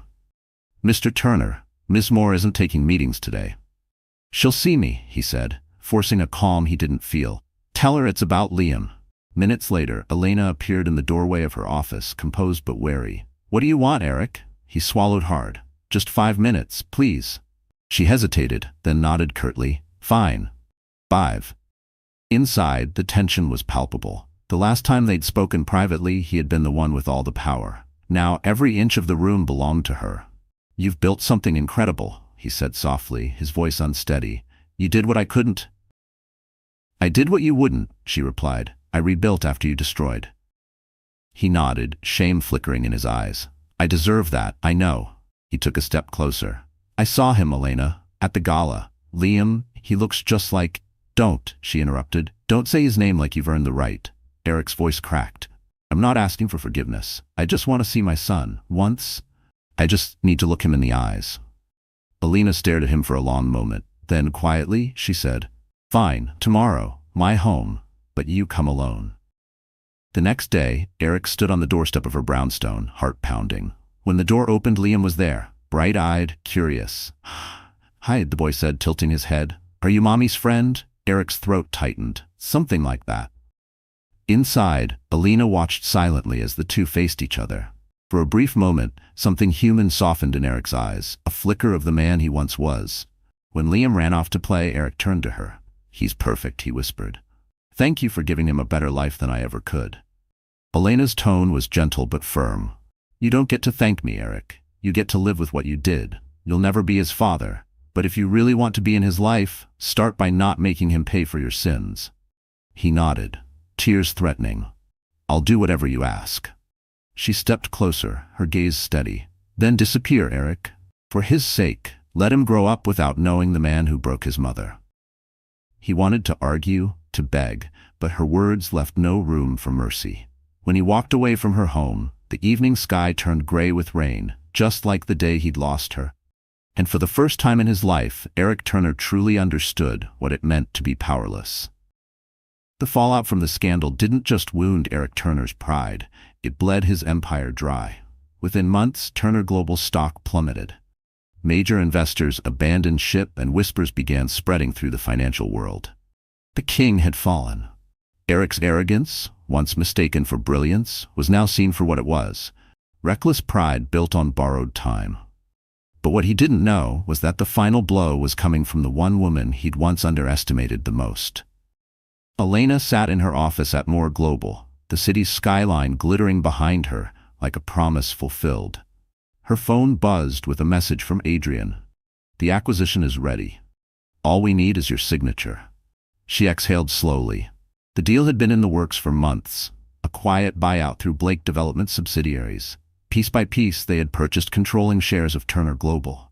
"Mr. Turner, Ms. Moore isn't taking meetings today." "She'll see me," he said, forcing a calm he didn't feel. "Tell her it's about Liam." Minutes later, Elena appeared in the doorway of her office, composed but wary. "What do you want, Eric?" He swallowed hard. "Just 5 minutes, please." She hesitated, then nodded curtly. "Fine. 5. Inside, the tension was palpable. The last time they'd spoken privately, he had been the one with all the power. Now every inch of the room belonged to her. "You've built something incredible," he said softly, his voice unsteady. "You did what I couldn't." "I did what you wouldn't," she replied. "I rebuilt after you destroyed." He nodded, shame flickering in his eyes. "I deserve that, I know." He took a step closer. "I saw him, Elena, at the gala. Liam, he looks just like—" "Don't," she interrupted. "Don't say his name like you've earned the right." Eric's voice cracked. "I'm not asking for forgiveness. I just want to see my son, once. I just need to look him in the eyes." Elena stared at him for a long moment. Then, quietly, she said, "Fine, tomorrow, my home, but you come alone." The next day, Eric stood on the doorstep of her brownstone, heart pounding. When the door opened, Liam was there, bright-eyed, curious. "Hi," the boy said, tilting his head. "Are you Mommy's friend?" Eric's throat tightened. Something like that. Inside, Elena watched silently as the two faced each other. For a brief moment, something human softened in Eric's eyes, a flicker of the man he once was. When Liam ran off to play, Eric turned to her. "He's perfect," he whispered. "Thank you for giving him a better life than I ever could." Elena's tone was gentle but firm. "You don't get to thank me, Eric. You get to live with what you did. You'll never be his father. But if you really want to be in his life, start by not making him pay for your sins." He nodded, tears threatening. "I'll do whatever you ask." She stepped closer, her gaze steady. "Then disappear, Eric. For his sake, let him grow up without knowing the man who broke his mother." He wanted to argue, to beg, but her words left no room for mercy. When he walked away from her home, the evening sky turned gray with rain, just like the day he'd lost her. And for the first time in his life, Eric Turner truly understood what it meant to be powerless. The fallout from the scandal didn't just wound Eric Turner's pride, it bled his empire dry. Within months, Turner Global's stock plummeted. Major investors abandoned ship and whispers began spreading through the financial world. The king had fallen. Eric's arrogance, once mistaken for brilliance, was now seen for what it was: reckless pride built on borrowed time. But what he didn't know was that the final blow was coming from the one woman he'd once underestimated the most. Elena sat in her office at Moore Global, the city's skyline glittering behind her like a promise fulfilled. Her phone buzzed with a message from Adrian. "The acquisition is ready. All we need is your signature." She exhaled slowly. The deal had been in the works for months, a quiet buyout through Blake Development subsidiaries. Piece by piece, they had purchased controlling shares of Turner Global.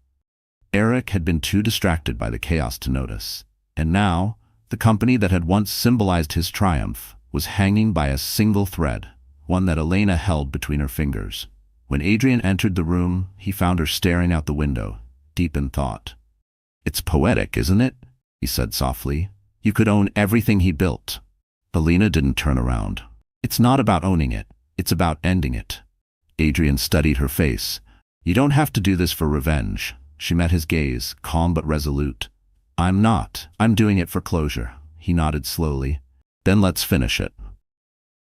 Eric had been too distracted by the chaos to notice. And now, the company that had once symbolized his triumph was hanging by a single thread, one that Elena held between her fingers. When Adrian entered the room, he found her staring out the window, deep in thought. "It's poetic, isn't it?" he said softly. "You could own everything he built." Elena didn't turn around. "It's not about owning it. It's about ending it." Adrian studied her face. "You don't have to do this for revenge." She met his gaze, calm but resolute. "I'm not. I'm doing it for closure." He nodded slowly. "Then let's finish it."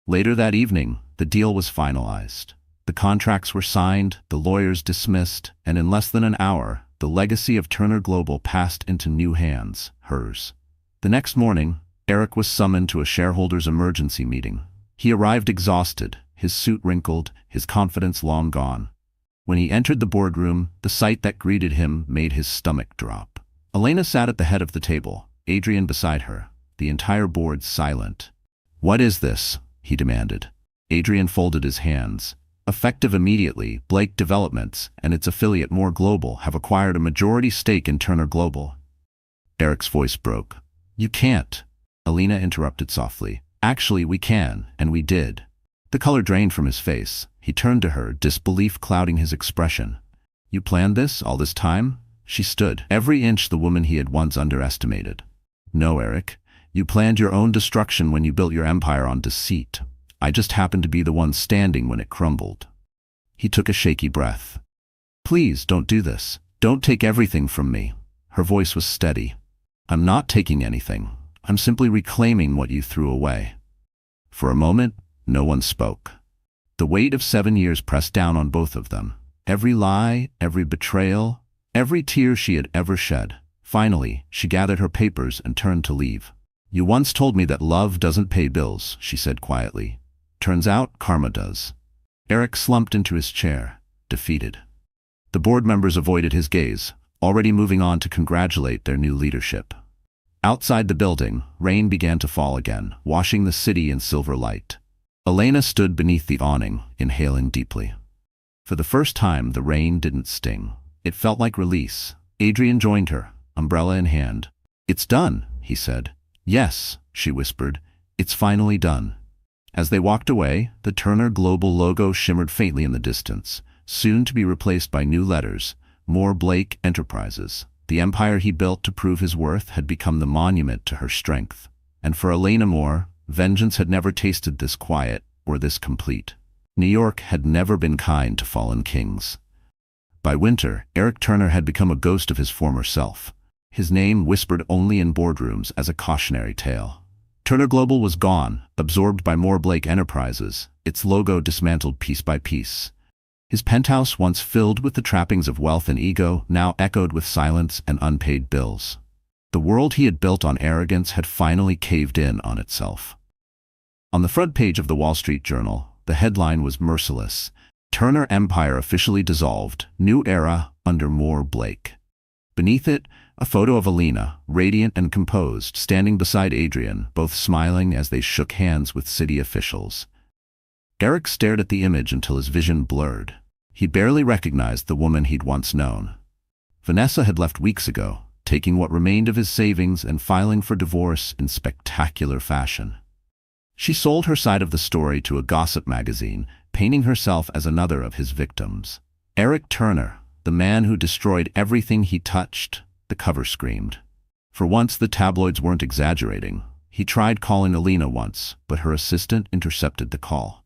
Later that evening, the deal was finalized. The contracts were signed, the lawyers dismissed, and in less than an hour, the legacy of Turner Global passed into new hands, hers. The next morning, Eric was summoned to a shareholders' emergency meeting. He arrived exhausted, his suit wrinkled, his confidence long gone. When he entered the boardroom, the sight that greeted him made his stomach drop. Elena sat at the head of the table, Adrian beside her, the entire board silent. "What is this?" he demanded. Adrian folded his hands. "Effective immediately, Blake Developments and its affiliate More Global have acquired a majority stake in Turner Global." Eric's voice broke. "You can't." Elena interrupted softly. "Actually, we can, and we did." The color drained from his face. He turned to her, disbelief clouding his expression. "You planned this all this time?" She stood, every inch the woman he had once underestimated. "No, Eric. You planned your own destruction when you built your empire on deceit. I just happened to be the one standing when it crumbled." He took a shaky breath. "Please, don't do this. Don't take everything from me." Her voice was steady. "I'm not taking anything. I'm simply reclaiming what you threw away." For a moment, no one spoke. The weight of 7 years pressed down on both of them. Every lie, every betrayal, every tear she had ever shed. Finally, she gathered her papers and turned to leave. "You once told me that love doesn't pay bills," she said quietly. "Turns out, karma does." Eric slumped into his chair, defeated. The board members avoided his gaze, already moving on to congratulate their new leadership. Outside the building, rain began to fall again, washing the city in silver light. Elena stood beneath the awning, inhaling deeply. For the first time, the rain didn't sting. It felt like release. Adrian joined her, umbrella in hand. "It's done," he said. "Yes," she whispered. "It's finally done." As they walked away, the Turner Global logo shimmered faintly in the distance, soon to be replaced by new letters, More Blake Enterprises. The empire he built to prove his worth had become the monument to her strength. And for Elena Moore, vengeance had never tasted this quiet or this complete. New York had never been kind to fallen kings. By winter, Eric Turner had become a ghost of his former self, his name whispered only in boardrooms as a cautionary tale. Turner Global was gone, absorbed by More Blake Enterprises, its logo dismantled piece by piece. His penthouse, once filled with the trappings of wealth and ego, now echoed with silence and unpaid bills. The world he had built on arrogance had finally caved in on itself. On the front page of the Wall Street Journal, the headline was merciless: "Turner Empire officially dissolved, new era under More Blake." Beneath it, a photo of Elena, radiant and composed, standing beside Adrian, both smiling as they shook hands with city officials. Eric stared at the image until his vision blurred. He barely recognized the woman he'd once known. Vanessa had left weeks ago, taking what remained of his savings and filing for divorce in spectacular fashion. She sold her side of the story to a gossip magazine, painting herself as another of his victims. Eric Turner, the man who destroyed everything he touched, the cover screamed. For once the tabloids weren't exaggerating. He tried calling Elena once, but her assistant intercepted the call.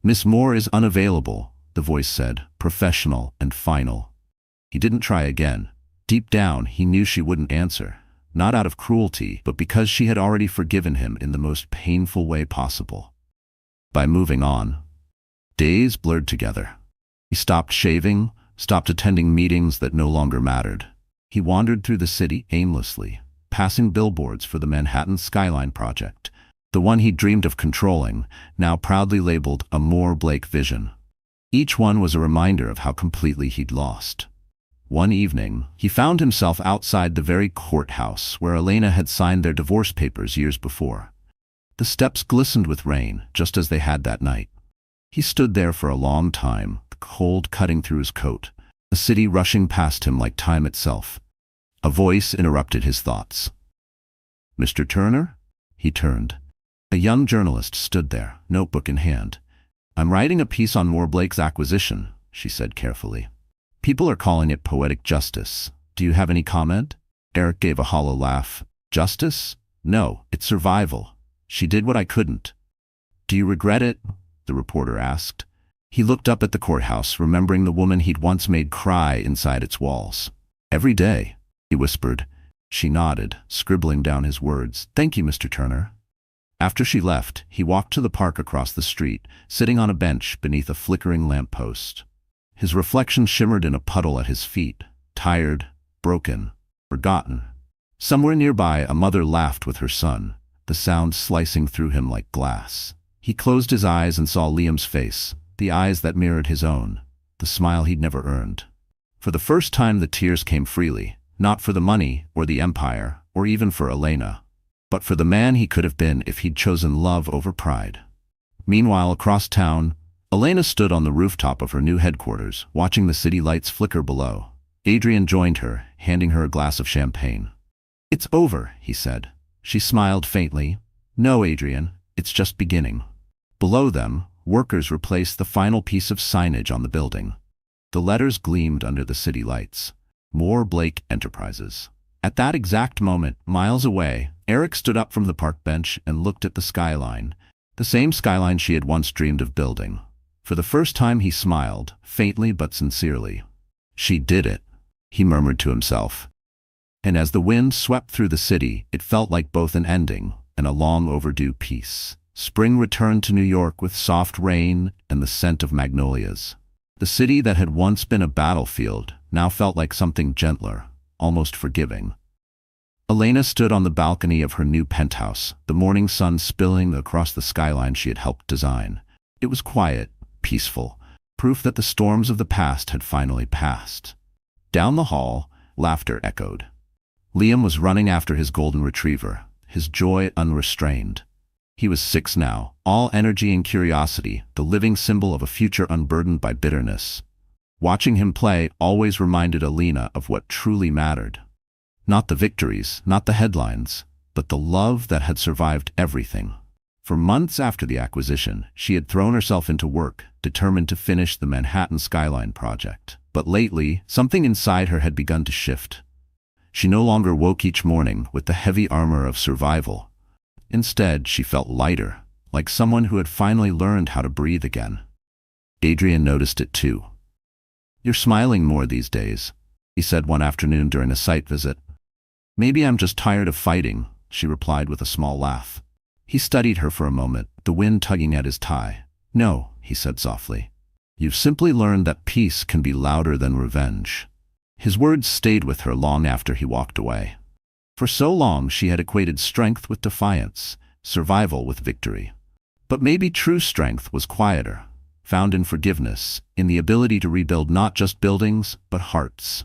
"Miss Moore is unavailable," the voice said, professional and final. He didn't try again. Deep down, he knew she wouldn't answer, not out of cruelty, but because she had already forgiven him in the most painful way possible. By moving on, days blurred together. He stopped shaving, stopped attending meetings that no longer mattered. He wandered through the city aimlessly, passing billboards for the Manhattan Skyline project, the one he dreamed of controlling, now proudly labeled a More Blake vision. Each one was a reminder of how completely he'd lost. One evening, he found himself outside the very courthouse where Elena had signed their divorce papers years before. The steps glistened with rain, just as they had that night. He stood there for a long time, the cold cutting through his coat, the city rushing past him like time itself. A voice interrupted his thoughts. "Mr. Turner?" He turned. A young journalist stood there, notebook in hand. "I'm writing a piece on Moore Blake's acquisition," she said carefully. "People are calling it poetic justice. Do you have any comment?" Eric gave a hollow laugh. "Justice? No, it's survival. She did what I couldn't." "Do you regret it?" the reporter asked. He looked up at the courthouse, remembering the woman he'd once made cry inside its walls. "Every day," he whispered. She nodded, scribbling down his words. "Thank you, Mr. Turner." After she left, he walked to the park across the street, sitting on a bench beneath a flickering lamppost. His reflection shimmered in a puddle at his feet, tired, broken, forgotten. Somewhere nearby, a mother laughed with her son, the sound slicing through him like glass. He closed his eyes and saw Liam's face, the eyes that mirrored his own, the smile he'd never earned. For the first time, the tears came freely, not for the money or the empire or even for Elena, but for the man he could have been if he'd chosen love over pride. Meanwhile, across town, Elena stood on the rooftop of her new headquarters, watching the city lights flicker below. Adrian joined her, handing her a glass of champagne. "It's over," he said. She smiled faintly. "No, Adrian, it's just beginning." Below them, workers replaced the final piece of signage on the building. The letters gleamed under the city lights. Moore Blake Enterprises. At that exact moment, miles away, Eric stood up from the park bench and looked at the skyline, the same skyline she had once dreamed of building. For the first time he smiled, faintly but sincerely. "She did it," he murmured to himself. And as the wind swept through the city, it felt like both an ending and a long overdue peace. Spring returned to New York with soft rain and the scent of magnolias. The city that had once been a battlefield now felt like something gentler, almost forgiving. Elena stood on the balcony of her new penthouse, the morning sun spilling across the skyline she had helped design. It was quiet, peaceful, proof that the storms of the past had finally passed. Down the hall, laughter echoed. Liam was running after his golden retriever, his joy unrestrained. He was 6 now, all energy and curiosity, the living symbol of a future unburdened by bitterness. Watching him play always reminded Elena of what truly mattered. Not the victories, not the headlines, but the love that had survived everything. For months after the acquisition, she had thrown herself into work, determined to finish the Manhattan Skyline project. But lately, something inside her had begun to shift. She no longer woke each morning with the heavy armor of survival. Instead, she felt lighter, like someone who had finally learned how to breathe again. Adrian noticed it too. "You're smiling more these days," he said one afternoon during a site visit. "Maybe I'm just tired of fighting," she replied with a small laugh. He studied her for a moment, the wind tugging at his tie. "No," he said softly. "You've simply learned that peace can be louder than revenge." His words stayed with her long after he walked away. For so long she had equated strength with defiance, survival with victory. But maybe true strength was quieter, found in forgiveness, in the ability to rebuild not just buildings, but hearts.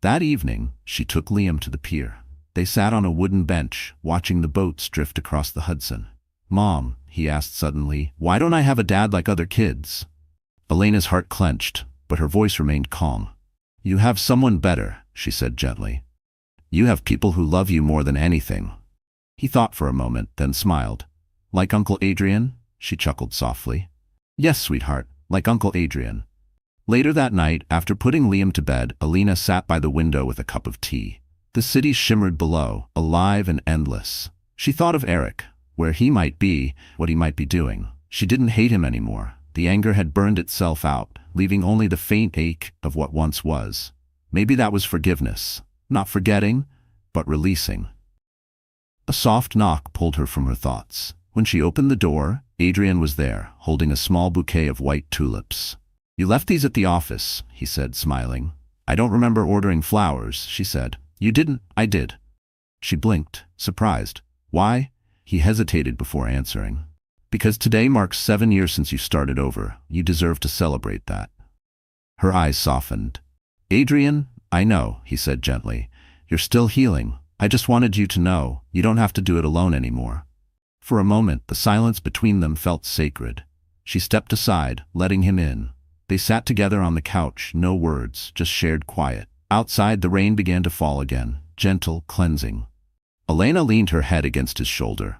That evening, she took Liam to the pier. They sat on a wooden bench, watching the boats drift across the Hudson. "Mom," he asked suddenly, "why don't I have a dad like other kids?" Elena's heart clenched, but her voice remained calm. "You have someone better," she said gently. "You have people who love you more than anything." He thought for a moment, then smiled. "Like Uncle Adrian?" she chuckled softly. "Yes, sweetheart, like Uncle Adrian." Later that night, after putting Liam to bed, Elena sat by the window with a cup of tea. The city shimmered below, alive and endless. She thought of Eric, where he might be, what he might be doing. She didn't hate him anymore. The anger had burned itself out, leaving only the faint ache of what once was. Maybe that was forgiveness. Not forgetting, but releasing. A soft knock pulled her from her thoughts. When she opened the door, Adrian was there, holding a small bouquet of white tulips. "You left these at the office," he said, smiling. "I don't remember ordering flowers," she said. "You didn't?" "I did." She blinked, surprised. "Why?" He hesitated before answering. "Because today marks 7 years since you started over. You deserve to celebrate that." Her eyes softened. "Adrian, I know," he said gently. "You're still healing. I just wanted you to know, you don't have to do it alone anymore." For a moment, the silence between them felt sacred. She stepped aside, letting him in. They sat together on the couch, no words, just shared quiet. Outside, the rain began to fall again, gentle, cleansing. Elena leaned her head against his shoulder.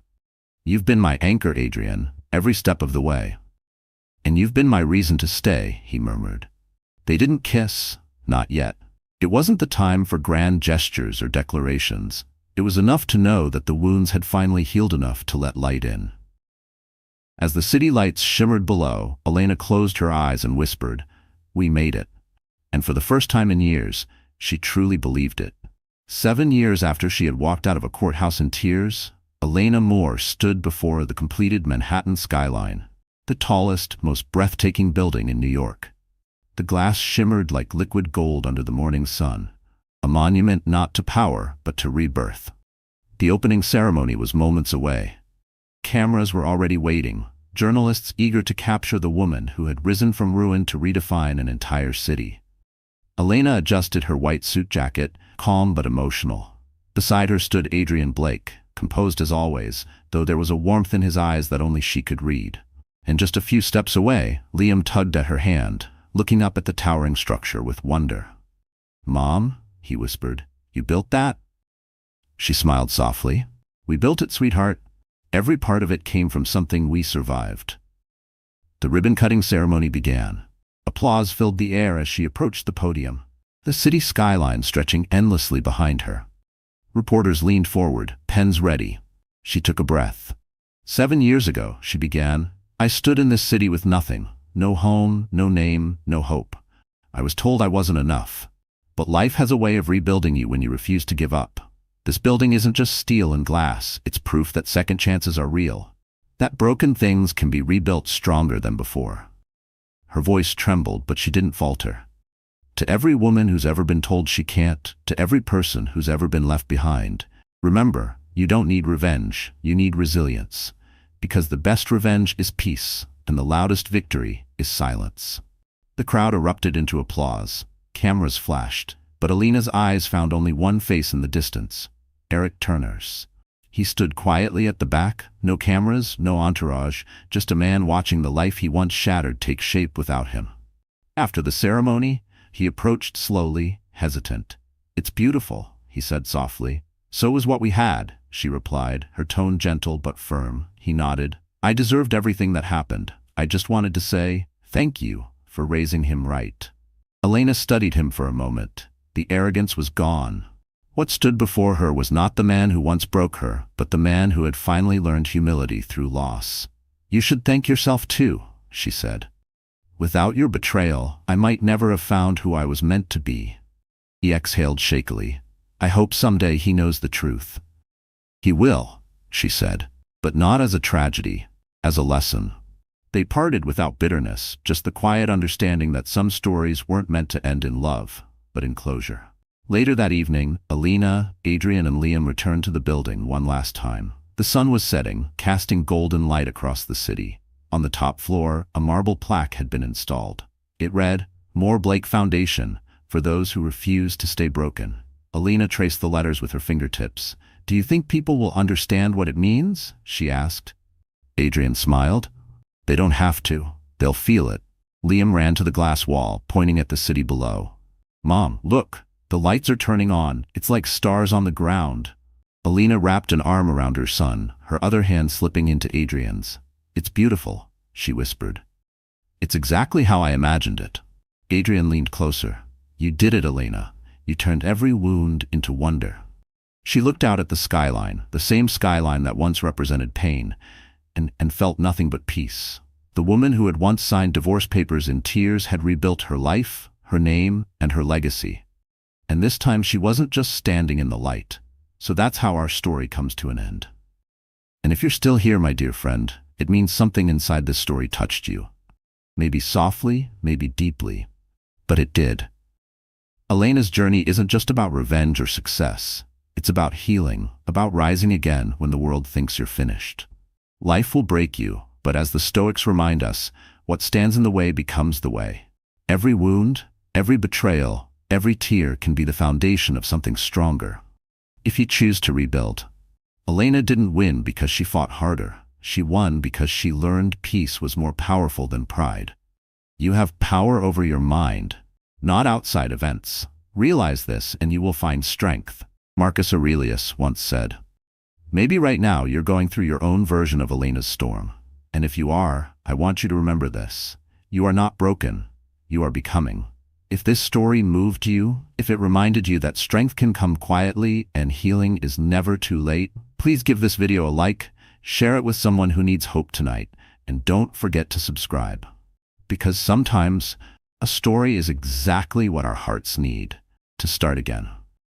"You've been my anchor, Adrian, every step of the way. And you've been my reason to stay," he murmured. They didn't kiss, not yet. It wasn't the time for grand gestures or declarations. It was enough to know that the wounds had finally healed enough to let light in. As the city lights shimmered below, Elena closed her eyes and whispered, "We made it." And for the first time in years, she truly believed it. 7 years after she had walked out of a courthouse in tears, Elena Moore stood before the completed Manhattan skyline, the tallest, most breathtaking building in New York. The glass shimmered like liquid gold under the morning sun, a monument not to power but to rebirth. The opening ceremony was moments away. Cameras were already waiting, journalists eager to capture the woman who had risen from ruin to redefine an entire city. Elena adjusted her white suit jacket, calm but emotional. Beside her stood Adrian Blake, composed as always, though there was a warmth in his eyes that only she could read. And just a few steps away, Liam tugged at her hand, looking up at the towering structure with wonder. "Mom," he whispered, "you built that?" She smiled softly. "We built it, sweetheart. Every part of it came from something we survived." The ribbon-cutting ceremony began. Applause filled the air as she approached the podium, the city skyline stretching endlessly behind her. Reporters leaned forward, pens ready. She took a breath. 7 years ago, she began, "I stood in this city with nothing. No home, no name, no hope. I was told I wasn't enough. But life has a way of rebuilding you when you refuse to give up. This building isn't just steel and glass, it's proof that second chances are real. That broken things can be rebuilt stronger than before." Her voice trembled, but she didn't falter. "To every woman who's ever been told she can't, to every person who's ever been left behind, remember, you don't need revenge, you need resilience. Because the best revenge is peace, and the loudest victory is silence." The crowd erupted into applause. Cameras flashed, but Elena's eyes found only one face in the distance, Eric Turner's. He stood quietly at the back, no cameras, no entourage, just a man watching the life he once shattered take shape without him. After the ceremony, he approached slowly, hesitant. "It's beautiful," he said softly. "So is what we had," she replied, her tone gentle but firm. He nodded. "I deserved everything that happened. I just wanted to say, thank you for raising him right." Elena studied him for a moment. The arrogance was gone. What stood before her was not the man who once broke her, but the man who had finally learned humility through loss. "You should thank yourself too," she said. "Without your betrayal, I might never have found who I was meant to be." He exhaled shakily. "I hope someday he knows the truth." "He will," she said, "but not as a tragedy, as a lesson." They parted without bitterness, just the quiet understanding that some stories weren't meant to end in love, but in closure. Later that evening, Elena, Adrian, and Liam returned to the building one last time. The sun was setting, casting golden light across the city. On the top floor, a marble plaque had been installed. It read, "Moore Blake Foundation, for those who refuse to stay broken." Elena traced the letters with her fingertips. "Do you think people will understand what it means?" she asked. Adrian smiled. "They don't have to. They'll feel it." Liam ran to the glass wall, pointing at the city below. "Mom, look. The lights are turning on. It's like stars on the ground." Elena wrapped an arm around her son, her other hand slipping into Adrian's. "It's beautiful," she whispered. "It's exactly how I imagined it." Adrian leaned closer. "You did it, Elena. You turned every wound into wonder." She looked out at the skyline, the same skyline that once represented pain, and felt nothing but peace. The woman who had once signed divorce papers in tears had rebuilt her life, her name, and her legacy. And this time she wasn't just standing in the light. So that's how our story comes to an end. And if you're still here, my dear friend, it means something inside this story touched you. Maybe softly, maybe deeply. But it did. Elena's journey isn't just about revenge or success. It's about healing, about rising again when the world thinks you're finished. Life will break you, but as the Stoics remind us, what stands in the way becomes the way. Every wound, every betrayal, every tear can be the foundation of something stronger. If you choose to rebuild. Elena didn't win because she fought harder. She won because she learned peace was more powerful than pride. You have power over your mind, not outside events. Realize this and you will find strength. Marcus Aurelius once said, "Maybe right now you're going through your own version of Elena's storm. And if you are, I want you to remember this. You are not broken. You are becoming." If this story moved you, if it reminded you that strength can come quietly and healing is never too late, please give this video a like, share it with someone who needs hope tonight, and don't forget to subscribe. Because sometimes, a story is exactly what our hearts need to start again.